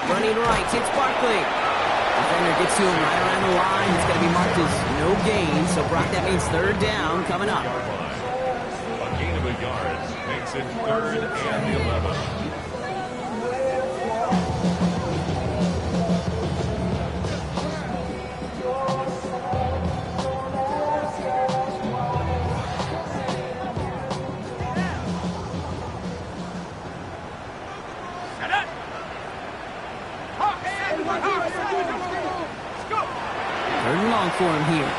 Running right, it's Barkley. Defender gets to him right around the line. It's going to be marked as no gain. So, Brock, that means 3rd down coming up. A gain of a yard makes it 3rd and 11. For him here.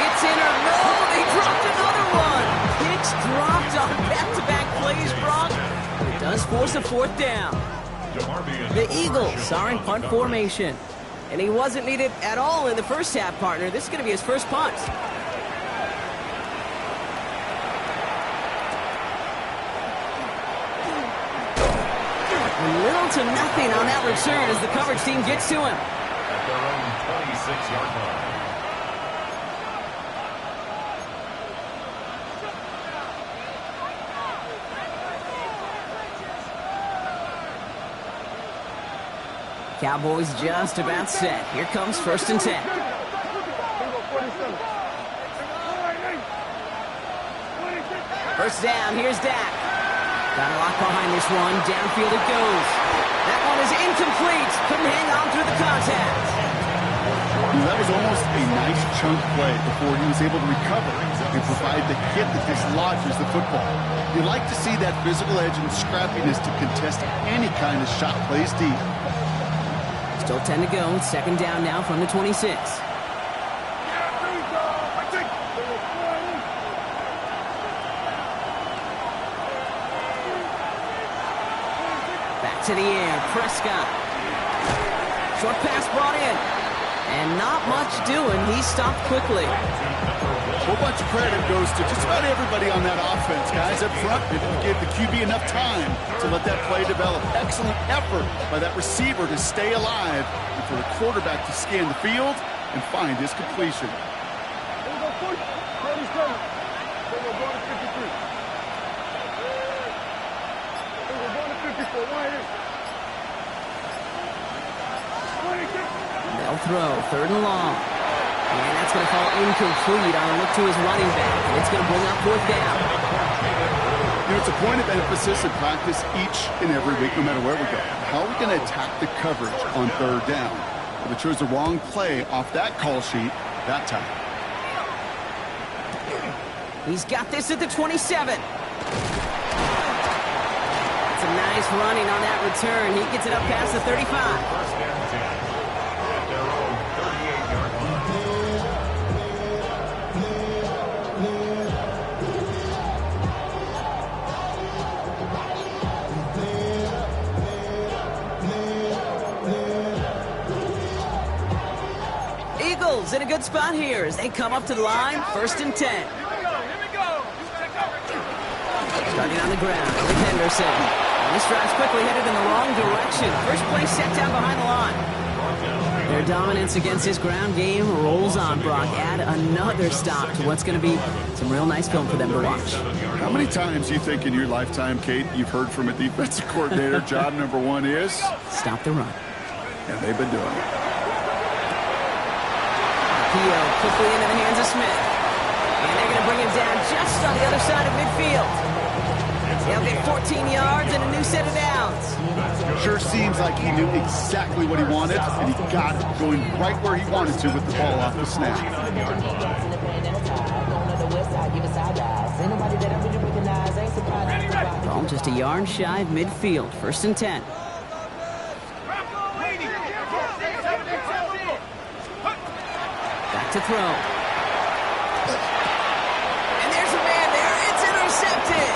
It's in or no, they dropped another one. Picks dropped on back-to-back plays, Brock. It does force a 4th down. The Eagles are in punt formation. And he wasn't needed at all in the first half, partner. This is going to be his first punt. Little to nothing on that return as the coverage team gets to him. At their own 26-yard line. Cowboys just about set. Here comes 1st and 10. First down, here's Dak. Got a lock behind this one. Downfield it goes. That one is incomplete. Couldn't hang on through the contact. That was almost a nice chunk play before he was able to recover and provide the hit that dislodges the football. You like to see that physical edge and scrappiness to contest any kind of shot plays deep. Still 10 to go. 2nd down now from the 26. To the air, Prescott. Short pass brought in. And not much doing. He stopped quickly. A whole bunch of credit goes to just about everybody on that offense. Guys up front didn't give the QB enough time to let that play develop. Excellent effort by that receiver to stay alive and for the quarterback to scan the field and find his completion. They'll throw, 3rd and long. And that's going to fall incomplete on a look to his running back. And it's going to bring up 4th down. You know, it's a point of emphasis in practice each and every week, no matter where we go. How are we going to attack the coverage on 3rd down? Well, they chose the wrong play off that call sheet that time. He's got this at the 27. It's a nice running on that return. He gets it up past the 35. First and 10 at their own 38-yard line. Eagles in a good spot here as they come up to the line. 1st and 10. Starting on the ground with Henderson. And this drive's quickly headed in the wrong direction. First play set down behind the line. Their dominance against this ground game rolls on, Brock. Add another stop to what's going to be some real nice film for them to watch. How many times do you think in your lifetime, Kate, you've heard from a defensive coordinator, job number 1 is? Stop the run. And they've been doing it. Pio quickly into the hands of Smith. And they're going to bring him down just on the other side of midfield. They'll get 14 yards and a new set of downs. Sure seems like he knew exactly what he wanted, and he got it, going right where he wanted to with the ball off the snap. Ball just a yard shy of midfield. 1st and 10. Back to throw. And there's a man there. It's intercepted.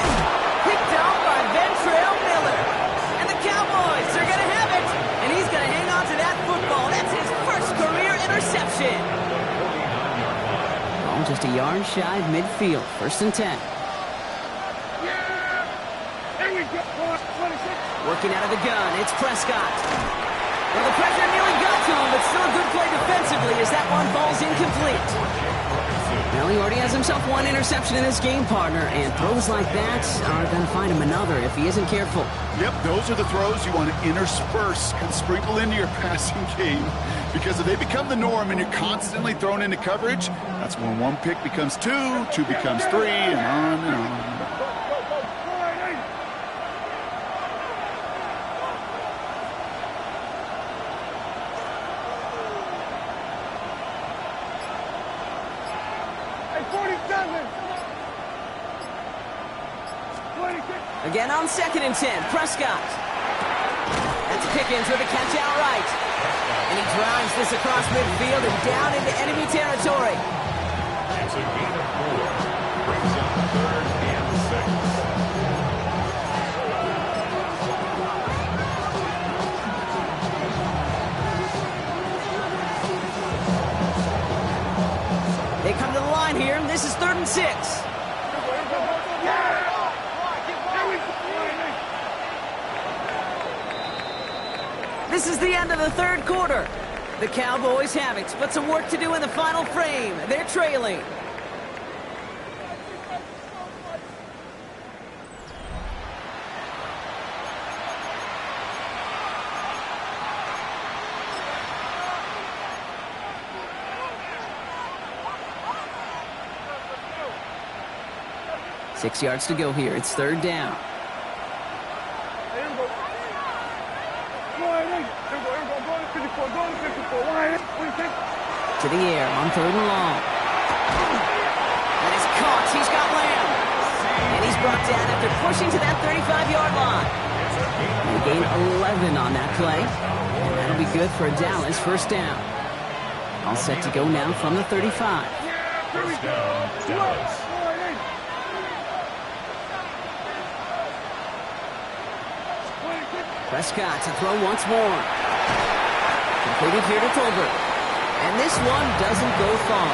Picked off by Ventrell Miller. And the Cowboys are going to have it. And he's going to hang on to that football. That's his first career interception. Ball just a yard shy of midfield. 1st and 10. Working out of the gun, it's Prescott. Well, the pressure nearly got to him, but still a good play defensively as that one falls incomplete. Well, he already has himself 1 interception in this game, partner, and throws like that are going to find him another if he isn't careful. Yep, those are the throws you want to intersperse and sprinkle into your passing game, because if they become the norm and you're constantly thrown into coverage, that's when 1 pick becomes 2, 2 becomes 3, and on and on. Again on 2nd and 10, Prescott. That's Pickens with a catch outright. And he drives this across midfield and down into enemy territory. It's a gain of 4. Brings up 3rd and 6. They come to the line here, and this is 3rd and 6. This is the end of the 3rd quarter. The Cowboys have it, but some work to do in the final frame. They're trailing. 6 yards to go here. It's third down. To the air on third and long. That is caught. He's got Lamb. And he's brought down after pushing to that 35-yard line. They gain 11 on that play. And that'll be good for Dallas first down. All set to go now from the 35. First down, Dallas. Prescott to throw once more. Completed here to Tolbert. And this one doesn't go far.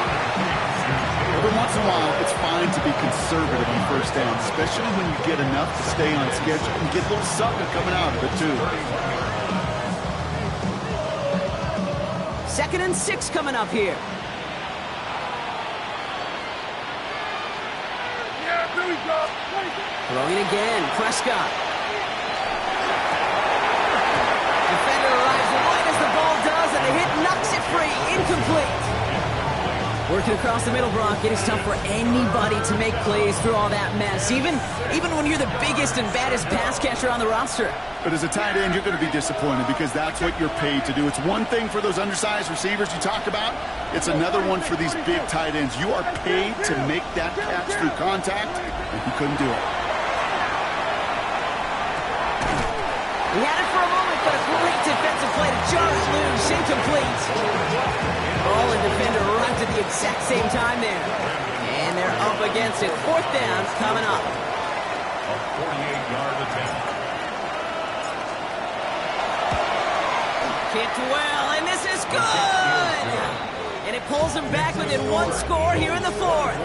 Every once in a while, it's fine to be conservative on first down, especially when you get enough to stay on schedule and get a little something coming out of it, too. 2nd and 6 coming up here. Throwing again, Prescott. Defender arrives wide as the ball does, and the hit knocks it free. Incomplete. Working across the middle, Brock, it is tough for anybody to make plays through all that mess, even when you're the biggest and baddest pass catcher on the roster. But as a tight end, you're going to be disappointed because that's what you're paid to do. It's one thing for those undersized receivers you talk about. It's another one for these big tight ends. You are paid to make that catch through contact, and he couldn't do it. He had it for a moment, but a great defensive play to jar it loose. Incomplete. Ball and defender arrived at the exact same time there. And they're up against it. Fourth down coming up. A 48-yard attempt. Kicked well, and this is good! And it pulls them back within one score here in the fourth.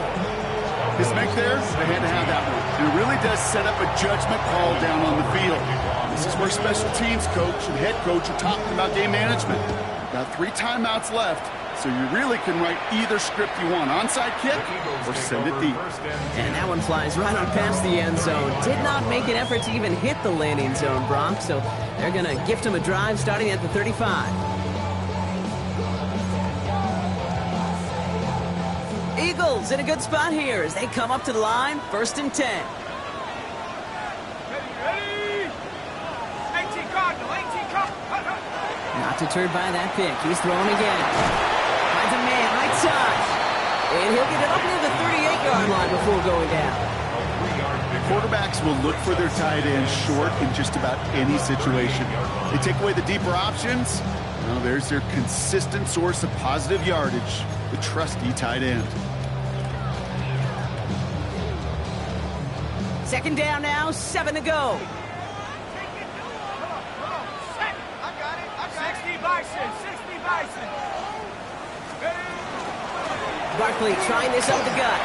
His make there, they had to have that one. It really does set up a judgment call down on the field. This is where special teams coach and head coach are talking about game management. Got 3 timeouts left, so you really can write either script you want. Onside kick or send it deep. And that one flies right on past the end zone. Did not make an effort to even hit the landing zone, Brock, so they're going to gift him a drive starting at the 35. Eagles in a good spot here as they come up to the line, 1st and 10. Not deterred by that pick. He's throwing again. Finds a man, right side. And he'll get it up near the 38-yard line before going down. Quarterbacks will look for their tight end short in just about any situation. They take away the deeper options. Well, there's their consistent source of positive yardage, the trusty tight end. 2nd down now, 7 to go. Barkley trying this up the gut.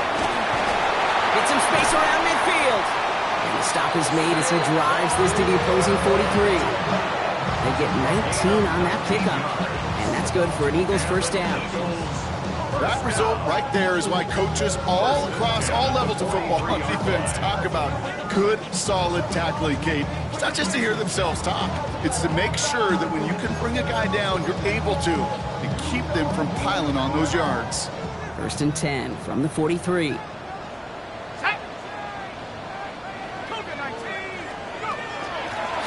Get some space around midfield. And the stop is made as he drives this to the opposing 43. They get 19 on that pickup. And that's good for an Eagles first down. That result right there is why coaches all across all levels of football on defense talk about good, solid tackling, Kate. It's not just to hear themselves talk. It's to make sure that when you can bring a guy down, you're able to and keep them from piling on those yards. 1st and 10 from the 43.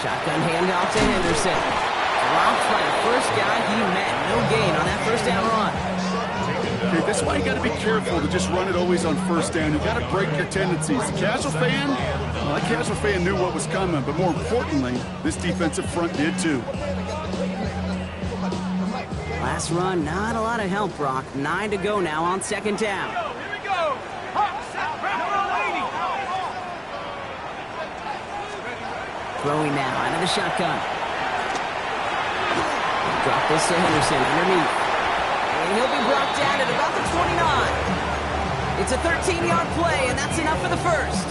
Shotgun handoff to Henderson. Dropped by the first guy he met. No gain on that first down run. Okay, this is why you got to be careful to just run it always on first down. You got to break your tendencies. The casual fan, well, that casual fan knew what was coming, but more importantly, this defensive front did too. Last run, not a lot of help, Brock. 9 to go now on 2nd down. Here we go. Throwing now out of the shotgun. Drop this to Henderson underneath. And he'll be brought down at about the 29. It's a 13-yard play, and that's enough for the first.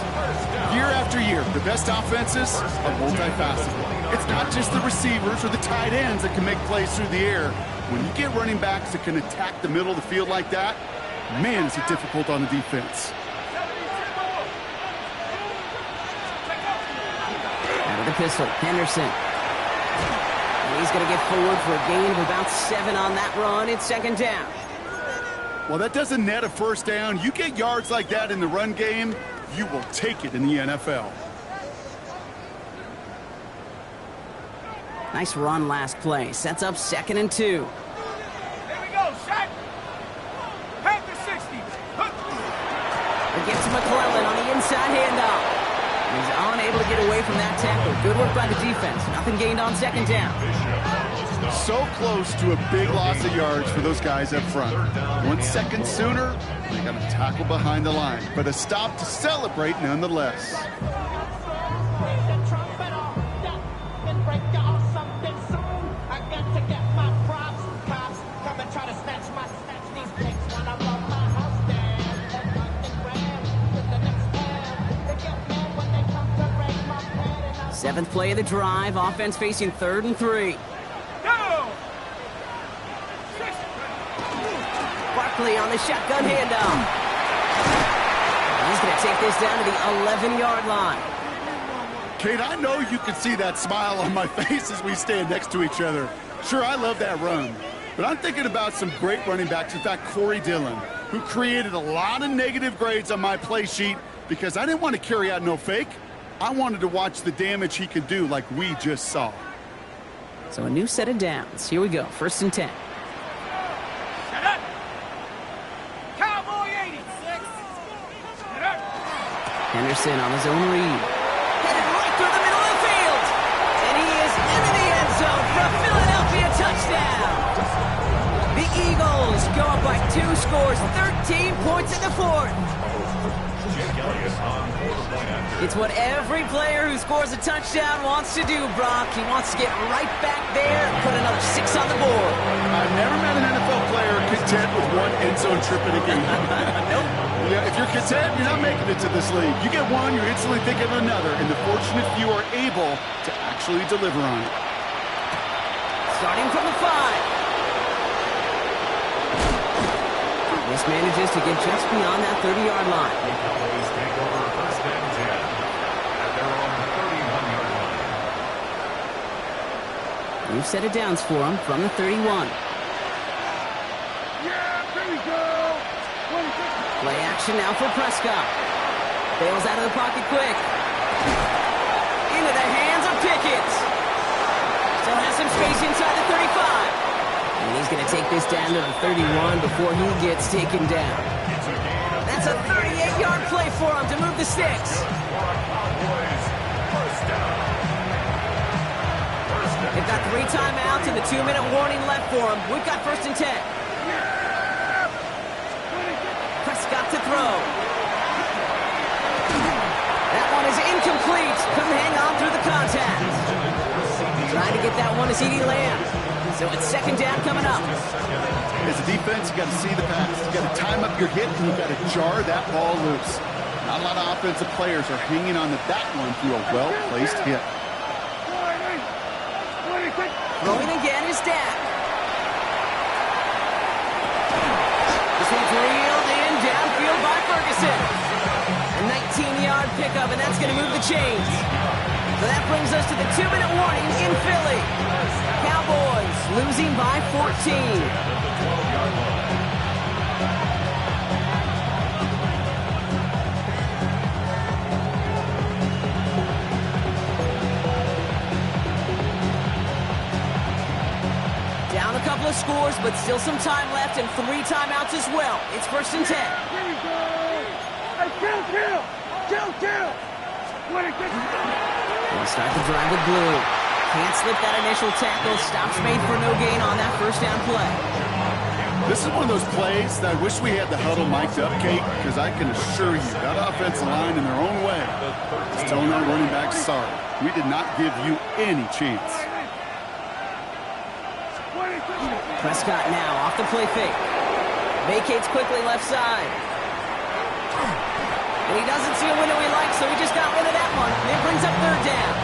Year after year, the best offenses are multifaceted. It's not just the receivers or the tight ends that can make plays through the air. When you get running backs that can attack the middle of the field like that, man, is it difficult on the defense. Out of the pistol, Henderson. And he's going to get forward for a gain of about 7 on that run. It's 2nd down. Well, that doesn't net a first down. You get yards like that in the run game, you will take it in the NFL. Nice run last play. Sets up 2nd and 2. Here we go, shot. Pack the 60. It gets McClellan on the inside handoff. He's unable to get away from that tackle. Good work by the defense. Nothing gained on 2nd down. So close to a big loss of yards for those guys up front. 1 second sooner, they got a tackle behind the line, but a stop to celebrate nonetheless. Seventh play of the drive. Offense facing 3rd and 3. Barkley on the shotgun handoff. He's going to take this down to the 11-yard line. Kate, I know you can see that smile on my face as we stand next to each other. Sure, I love that run, but I'm thinking about some great running backs. In fact, Corey Dillon, who created a lot of negative grades on my play sheet because I didn't want to carry out no fake. I wanted to watch the damage he could do like we just saw. So a new set of downs. Here we go. 1st and 10. Shut up. Cowboy 86. Shut up. Henderson on his own read. Headed right through the middle of the field. And he is into the end zone for a Philadelphia touchdown. The Eagles go up by 2 scores, 13 points in the 4th. It's what every player who scores a touchdown wants to do, Brock. He wants to get right back there and put another 6 on the board. I've never met an NFL player content with 1 end zone trip in a game. Nope. Yeah, if you're content, you're not making it to this league. You get one, you're instantly thinking of another, and the fortunate few are able to actually deliver on it. Starting from the 5. This manages to get just beyond that 30-yard line. The Cowboys take over 1st and 10 at their own 31-yard line. New set of downs for him from the 31. Yeah, there we go. 26. Play action now for Prescott. Bails out of the pocket quick. Into the hands of Pickett. Still has some space inside the 35. And he's going to take this down to the 31 before he gets taken down. That's a 38-yard play for him to move the sticks. They've got 3 timeouts and the 2-minute warning left for him. We've got 1st and 10. Prescott to throw. That one is incomplete. Couldn't hang on through the contact. Trying to get that one to CeeDee Lamb. So it's 2nd down coming up. As a defense, you got to see the pass. You got to time up your hit, and you got to jar that ball loose. Not a lot of offensive players are hanging on to that one through a well-placed hit. Throwing again is Dak. This one's reeled in downfield by Ferguson. A 19-yard pickup, and that's going to move the chains. So that brings us to the 2-minute warning in Philly. Cowboys losing by 14. Down a couple of scores, but still some time left and 3 timeouts as well. It's 1st and 10. Here we go. Hey, kill. We'll start the drive with Blue. Can't slip that initial tackle. Stops made for no gain on that 1st down play. This is one of those plays that I wish we had the huddle mic'd up, Kate, because I can assure you that offensive line in their own way is telling that running back, sorry, we did not give you any chance. Prescott now off the play fake. Vacates quickly left side. And he doesn't see a window he likes, so he just got rid of that one. It brings up 3rd down.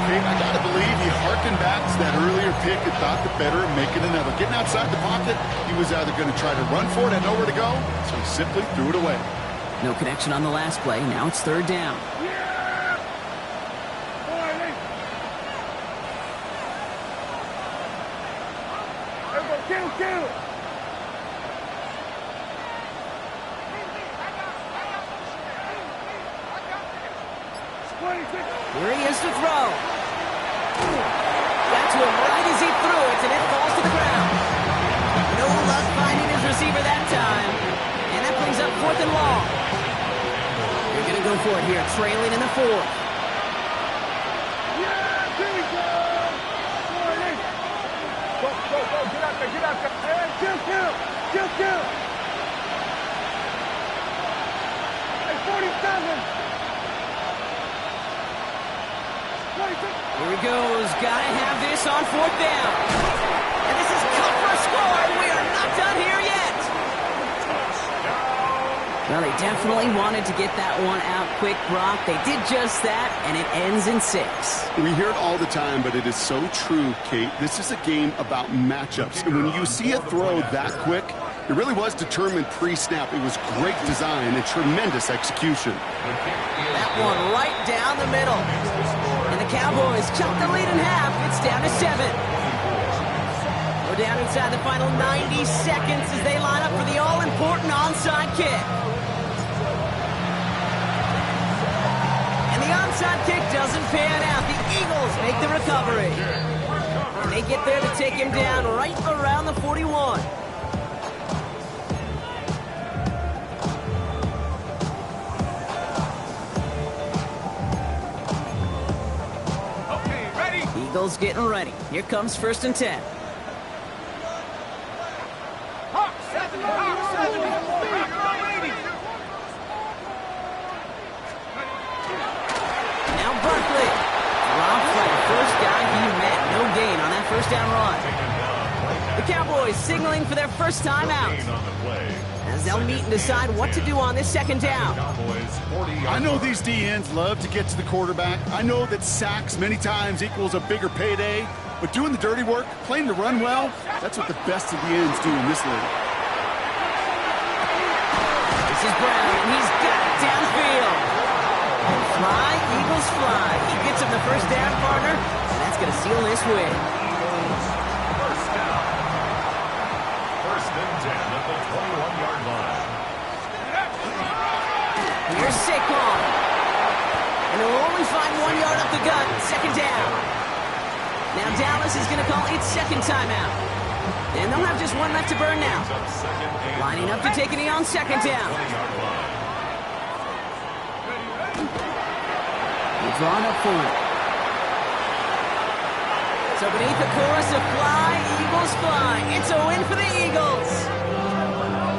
Kate, I got to believe he harkened back to that earlier pick and thought the better of making another. Getting outside the pocket, he was either going to try to run for it and nowhere to go, so he simply threw it away. No connection on the last play. Now it's 3rd down. Kill. Here he is to throw. Got to him right as he threw it, and it falls to the ground. No luck finding his receiver that time. And that brings up 4th and long. They're going to go for it here, trailing in the 4th. Get out there. Hey, kill. Hey, 47. Here he goes. Gotta have this on 4th down. And this is cut for a score. We are not done here yet. Well, they definitely wanted to get that one out quick, Brock. They did just that, and it ends in 6. We hear it all the time, but it is so true, Kate. This is a game about matchups. And when you see a throw that quick, it really was determined pre-snap. It was great design and tremendous execution. That one right down the middle. And the Cowboys cut the lead in half. It's down to 7. We're down inside the final 90 seconds as they line up for the all-important onside kick. And the onside kick doesn't pan out. The Eagles make the recovery. And they get there to take him down right around the 41. Eagles getting ready. Here comes 1st and 10. Now Barkley. Dropped by the first guy he met. No gain on that 1st down run. The Cowboys signaling for their first time out, as they'll meet and decide what to do on this 2nd down. I know these DNs love to get to the quarterback. I know that sacks many times equals a bigger payday, but doing the dirty work, playing to run well, that's what the best of the ends do in this league. This is Brown, and he's got it downfield. And fly, Eagles fly. He gets him the 1st down, partner, and that's going to seal this win. First and 10 at the 21-yard line. Here's Saquon. And he'll only find 1 yard up the gut. 2nd down. Now Dallas is going to call its 2nd timeout. And they'll have just 1 left to burn now. Lining up to take a knee on 2nd down. He's drawn up for it. So beneath the chorus of fly, Eagles fly. It's a win for the Eagles.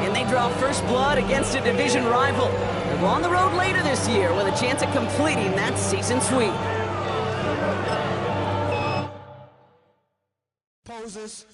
And they draw first blood against a division rival. They're on the road later this year with a chance at completing that season sweep. Poses.